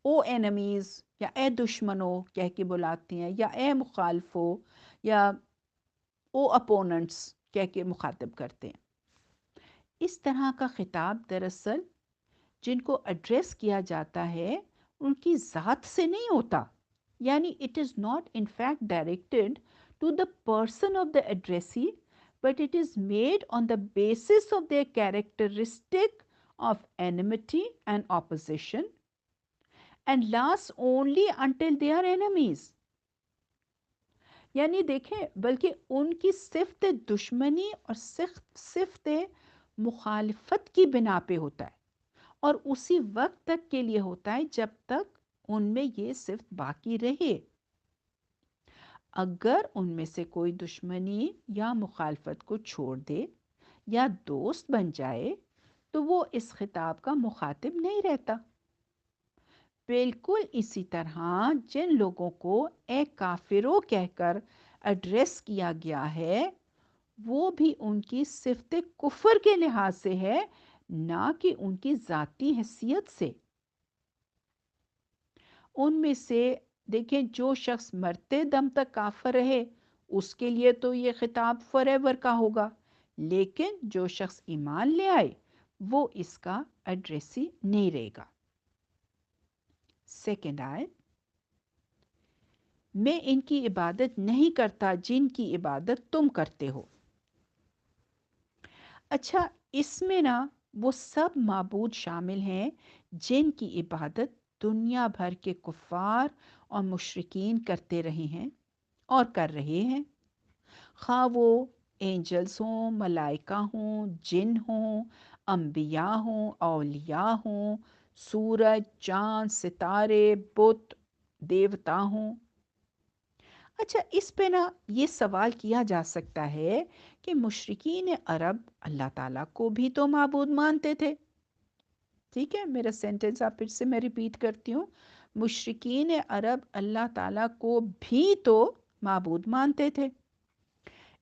او اینمیز یا اے دشمنوں کہہ کے بلاتے ہیں، یا اے مخالفوں یا او اپوننٹس کہہ کے مخاطب کرتے ہیں۔ اس طرح کا خطاب دراصل جن کو ایڈریس کیا جاتا ہے ان کی ذات سے نہیں ہوتا، یعنی it is not in fact directed to the person of the addressee, but it is made on the basis of their characteristic of enmity and opposition and lasts only until they are enemies. یعنی دیکھیں، بلکہ ان کی صفت دشمنی اور صفت مخالفت کی بنا پہ ہوتا ہے، اور اسی وقت تک کے لیے ہوتا ہے جب تک ان میں یہ صفت باقی رہے۔ اگر ان میں سے کوئی دشمنی یا مخالفت کو چھوڑ دے یا دوست بن جائے تو وہ اس خطاب کا مخاطب نہیں رہتا۔ بالکل اسی طرح جن لوگوں کو اے کافرو کہہ کر ایڈریس کیا گیا ہے وہ بھی ان کی صفت کفر کے لحاظ سے ہے، نہ کہ ان کی ذاتی حیثیت سے۔ ان میں سے دیکھیں، جو شخص مرتے دم تک کافر رہے اس کے لیے تو یہ خطاب فار ایور کا ہوگا، لیکن جو شخص ایمان لے آئے وہ اس کا ایڈریسی نہیں رہے گا۔ سیکنڈ آیت، میں ان کی عبادت نہیں کرتا جن کی عبادت تم کرتے ہو۔ اچھا، اس میں نا وہ سب معبود شامل ہیں جن کی عبادت دنیا بھر کے کفار اور مشرکین کرتے رہے ہیں اور کر رہے ہیں، خواہ وہ اینجلز ہوں، ملائکہ ہوں، جن ہوں، انبیاء ہوں، اولیاء ہوں، سورج، چاند، ستارے، بت، دیوتا ہوں۔ اچھا، اس پہ نا یہ سوال کیا جا سکتا ہے کہ مشرکین عرب اللہ تعالیٰ کو بھی تو معبود مانتے تھے۔ ٹھیک ہے، میرا سینٹنس آپ پھر سے میں ریپیٹ کرتی ہوں، مشرکین عرب اللہ تعالیٰ کو بھی تو معبود مانتے تھے۔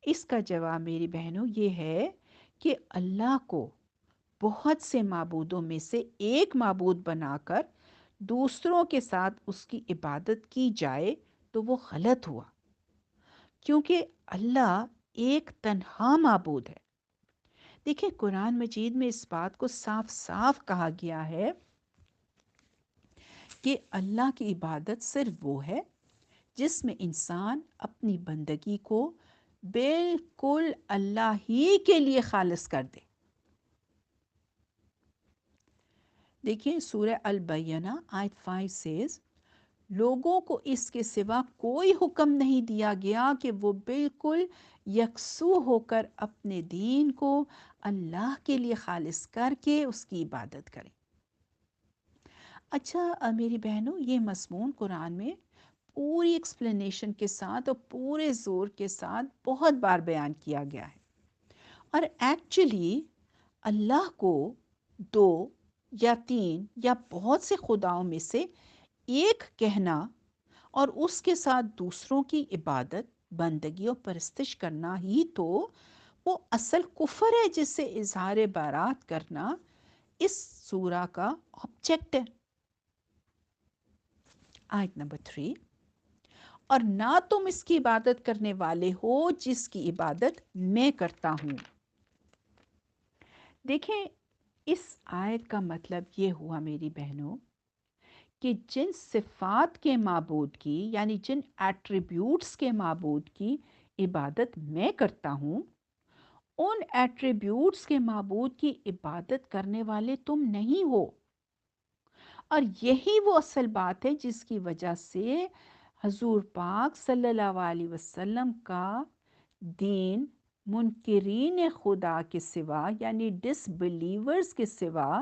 اس کا جواب میری بہنوں یہ ہے کہ اللہ کو بہت سے معبودوں میں سے ایک معبود بنا کر دوسروں کے ساتھ اس کی عبادت کی جائے تو وہ غلط ہوا، کیونکہ اللہ ایک تنہا معبود ہے۔ دیکھیں، قرآن مجید میں اس بات کو صاف صاف کہا گیا ہے کہ اللہ کی عبادت صرف وہ ہے جس میں انسان اپنی بندگی کو بالکل اللہ ہی کے لیے خالص کر دے۔ دیکھیں سورہ البینہ آیت 5 says، لوگوں کو اس کے سوا کوئی حکم نہیں دیا گیا کہ وہ بالکل یکسو ہو کر اپنے دین کو اللہ کے لیے خالص کر کے اس کی عبادت کریں۔ اچھا میری بہنوں، یہ مضمون قرآن میں پوری ایکسپلینیشن کے ساتھ اور پورے زور کے ساتھ بہت بار بیان کیا گیا ہے، اور ایکچولی اللہ کو 2 یا 3 یا بہت سے خداؤں میں سے ایک کہنا اور اس کے ساتھ دوسروں کی عبادت، بندگی اور پرستش کرنا ہی تو وہ اصل کفر ہے جس سے اظہار برات کرنا اس سورہ کا آبجیکٹ ہے۔ آیت نمبر 3، اور نہ تم اس کی عبادت کرنے والے ہو جس کی عبادت میں کرتا ہوں۔ دیکھیں، اس آیت کا مطلب یہ ہوا میری بہنوں کہ جن صفات کے معبود کی، یعنی جن ایٹریبیوٹس کے معبود کی عبادت میں کرتا ہوں، ان ایٹریبیوٹس کے معبود کی عبادت کرنے والے تم نہیں ہو۔ اور یہی وہ اصل بات ہے جس کی وجہ سے حضور پاک صلی اللہ علیہ وسلم کا دین منکرین خدا کے سوا، یعنی ڈس بلیورز کے سوا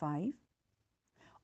5,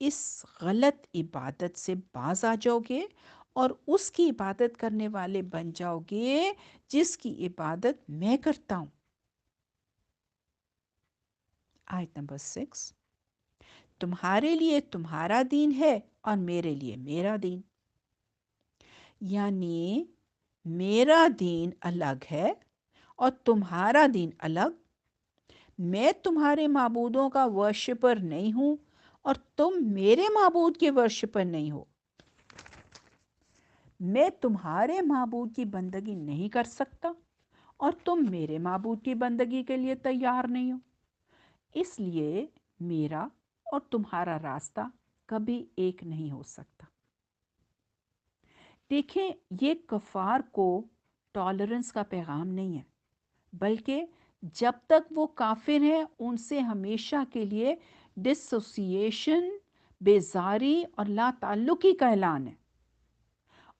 اس غلط عبادت سے باز آ جاؤ گے اور اس کی عبادت کرنے والے بن جاؤ گے جس کی عبادت میں کرتا ہوں۔ آیت نمبر 6، تمہارے لیے تمہارا دین ہے اور میرے لیے میرا دین، یعنی میرا دین الگ ہے اور تمہارا دین الگ۔ میں تمہارے معبودوں کا ورشپر نہیں ہوں اور تم میرے معبود کے ورشپر نہیں ہو۔ میں تمہارے معبود کی بندگی نہیں کر سکتا اور تم میرے معبود کی بندگی کے لیے تیار نہیں ہو، اس لیے میرا اور تمہارا راستہ کبھی ایک نہیں ہو سکتا۔ دیکھیں، یہ کفار کو ٹالرنس کا پیغام نہیں ہے، بلکہ جب تک وہ کافر ہیں ان سے ہمیشہ کے لیے ڈسوسییشن، بیزاری اور لا تعلقی کا اعلان ہے،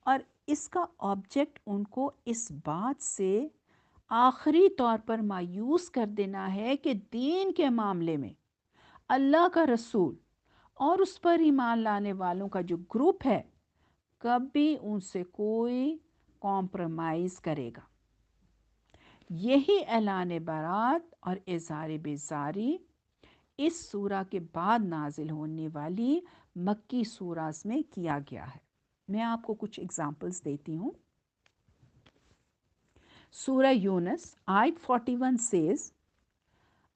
اور اس کا آبجیکٹ ان کو اس بات سے آخری طور پر مایوس کر دینا ہے کہ دین کے معاملے میں اللہ کا رسول اور اس پر ایمان لانے والوں کا جو گروپ ہے کبھی ان سے کوئی کمپرومائز کرے گا۔ یہی اعلان برات اور اظہار بیزاری اس سورہ کے بعد نازل ہونے والی مکی سورہز میں کیا گیا ہے۔ میں آپ کو کچھ اگزامپلز دیتی ہوں۔ سورہ یونس آیت 41 says،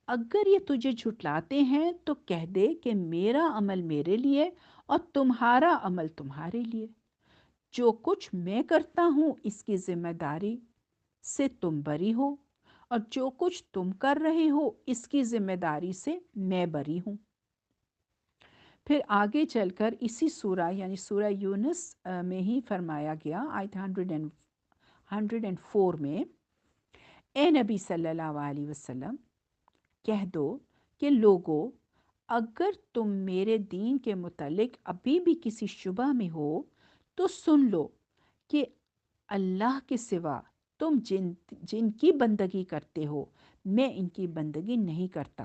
اگر یہ تجھے جھٹلاتے ہیں تو کہہ دے کہ میرا عمل میرے لیے اور تمہارا عمل تمہارے لیے، جو کچھ میں کرتا ہوں اس کی ذمہ داری سے تم بری ہو اور جو کچھ تم کر رہے ہو اس کی ذمہ داری سے میں بری ہوں۔ پھر آگے چل کر اسی سورہ یعنی سورہ یونس میں ہی فرمایا گیا آیت 104 میں، اے نبی صلی اللہ علیہ وسلم کہہ دو کہ لوگو، اگر تم میرے دین کے متعلق ابھی بھی کسی شبہ میں ہو تو سن لو کہ اللہ کے سوا تم جن کی بندگی کرتے ہو میں ان کی بندگی نہیں کرتا،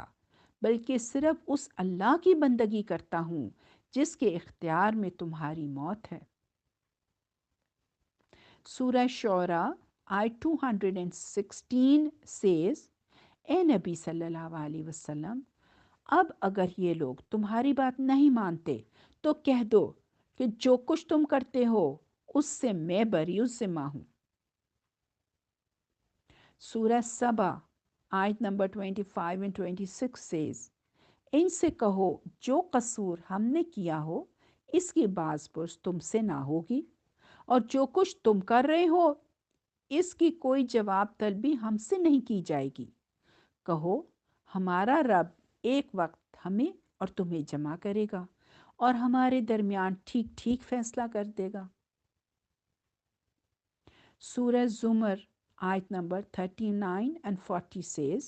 بلکہ صرف اس اللہ کی بندگی کرتا ہوں جس کے اختیار میں تمہاری موت ہے۔ سورہ شعراء آیت 216 says، اے نبی صلی اللہ علیہ وسلم، اب اگر یہ لوگ تمہاری بات نہیں مانتے تو کہہ دو کہ جو کچھ تم کرتے ہو اس سے میں بری ذمہ ہوں۔ سورہ سبا آیت نمبر 25 and 26 says، ان سے کہو جو قصور ہم نے کیا ہو اس کی باز پرس تم سے نہ ہوگی، اور جو کچھ تم کر رہے ہو اس کی کوئی جواب طلبی ہم سے نہیں کی جائے گی۔ کہو ہمارا رب ایک وقت ہمیں اور تمہیں جمع کرے گا اور ہمارے درمیان ٹھیک ٹھیک فیصلہ کر دے گا۔ سورہ زمر آیت نمبر 39 and 40 says،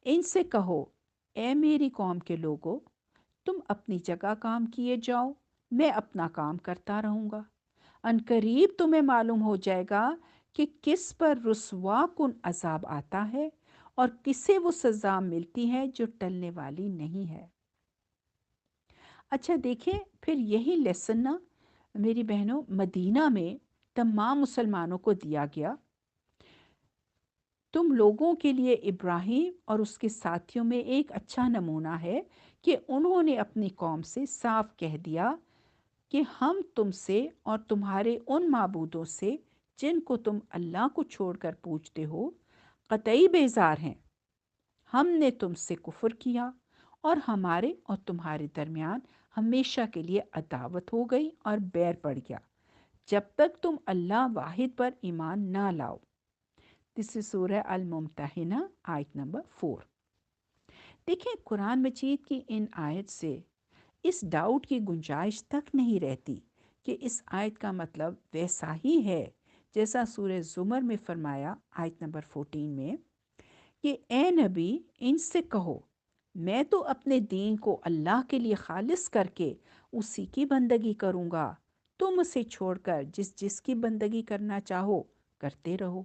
ان سے کہو اے میری قوم کے لوگو، تم اپنی جگہ کام کیے جاؤ، میں اپنا کام کرتا رہوں گا، ان قریب تمہیں معلوم ہو جائے گا کہ کس پر رسوا کن عذاب آتا ہے اور کسے وہ سزا ملتی ہے جو ٹلنے والی نہیں ہے۔ اچھا دیکھیں، پھر یہی لیسن نا میری بہنوں مدینہ میں تمام مسلمانوں کو دیا گیا۔ تم لوگوں کے لیے ابراہیم اور اس کے ساتھیوں میں ایک اچھا نمونہ ہے کہ انہوں نے اپنی قوم سے صاف کہہ دیا کہ ہم تم سے اور تمہارے ان معبودوں سے جن کو تم اللہ کو چھوڑ کر پوجتے ہو قطعی بیزار ہیں۔ ہم نے تم سے کفر کیا اور ہمارے اور تمہارے درمیان ہمیشہ کے لیے عداوت ہو گئی اور بیر پڑ گیا جب تک تم اللہ واحد پر ایمان نہ لاؤ۔ This is سورہ الممتحنہ آیت نمبر 4۔ دیکھیں قرآن مجید کی ان آیت سے اس ڈاؤٹ کی گنجائش تک نہیں رہتی کہ اس آیت کا مطلب ویسا ہی ہے جیسا سورہ زمر میں فرمایا آیت نمبر 14 میں کہ اے نبی ان سے کہو میں تو اپنے دین کو اللہ کے لیے خالص کر کے اسی کی بندگی کروں گا، تم اسے چھوڑ کر جس کی بندگی کرنا چاہو کرتے رہو۔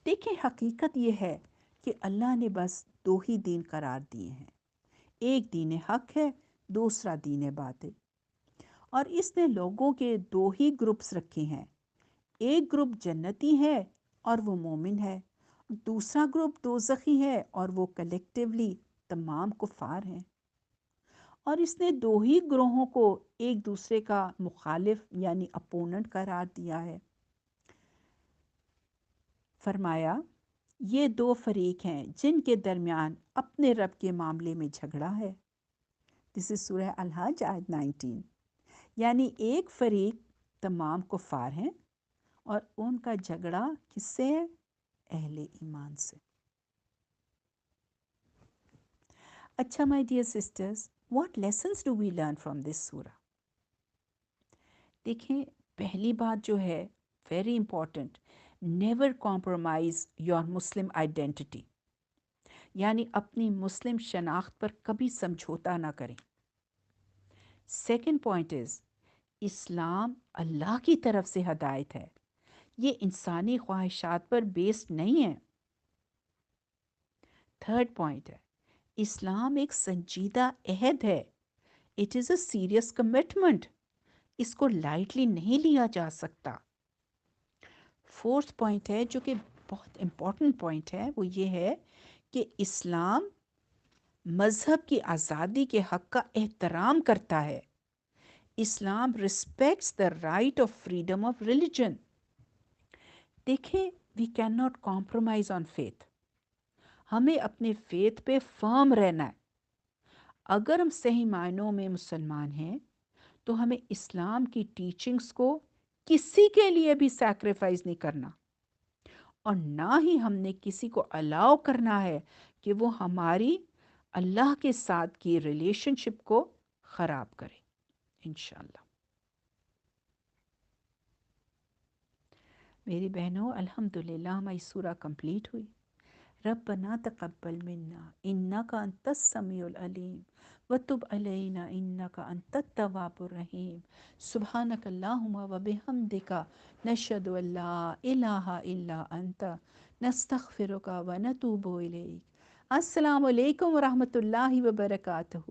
دیکھیں حقیقت یہ ہے کہ اللہ نے بس دو ہی دین قرار دیے ہیں، ایک دین حق ہے، دوسرا دین باطل۔ اور اس نے لوگوں کے دو ہی گروپس رکھے ہیں، ایک گروپ جنتی ہے اور وہ مومن ہے، دوسرا گروپ دوزخی ہے اور وہ کلیکٹیولی تمام کفار ہیں۔ اور اس نے دو ہی گروہوں کو ایک دوسرے کا مخالف یعنی اپوننٹ قرار دیا ہے۔ فرمایا یہ دو فریق ہیں جن کے درمیان اپنے رب کے معاملے میں جھگڑا ہے۔ دس از سورہ الحج آیت 19۔ یعنی ایک فریق تمام کفار ہیں اور ان کا جھگڑا کس سے ہے؟ اہل ایمان سے۔ اچھا my dear sisters, what lessons do we learn from this سورہ؟ دیکھیں، پہلی بات جو ہے very important, never compromise your Muslim identity, یعنی اپنی مسلم شناخت پر کبھی سمجھوتا نہ کریں۔ سیکنڈ پوائنٹ از، اسلام اللہ کی طرف سے ہدایت ہے، یہ انسانی خواہشات پر بیسڈ نہیں ہے۔ تھرڈ پوائنٹ ہے، اسلام ایک سنجیدہ عہد ہے، it is a serious commitment, اس کو لائٹلی نہیں لیا جا سکتا۔ فورتھ پوائنٹ ہے جو کہ بہت امپورٹنٹ پوائنٹ ہے، وہ یہ ہے کہ اسلام مذہب کی آزادی کے حق کا احترام کرتا ہے۔ اسلام respects the right of freedom of religion. دیکھیں، we can not compromise on faith, ہمیں اپنے فیتھ پہ فرم رہنا ہے۔ اگر ہم صحیح معنوں میں مسلمان ہیں تو ہمیں اسلام کی ٹیچنگز کو کسی کے لیے بھی سیکریفائز نہیں کرنا، اور نہ ہی ہم نے کسی کو الاؤ کرنا ہے کہ وہ ہماری اللہ کے ساتھ کی ریلیشن شپ کو خراب کرے، انشاءاللہ۔ میری بہنوں، الحمدللہ ہماری سورہ کمپلیٹ ہوئی۔ ربنا تقبل منا انک انت السمیع العلیم وتب علینا انک انت التواب الرحیم، سبحانک اللہم وبحمدک، نشہد ان لا الہ الا انت، نستغفرک ونتوب الیک۔ السلام علیکم ورحمۃ اللہ وبرکاتہ۔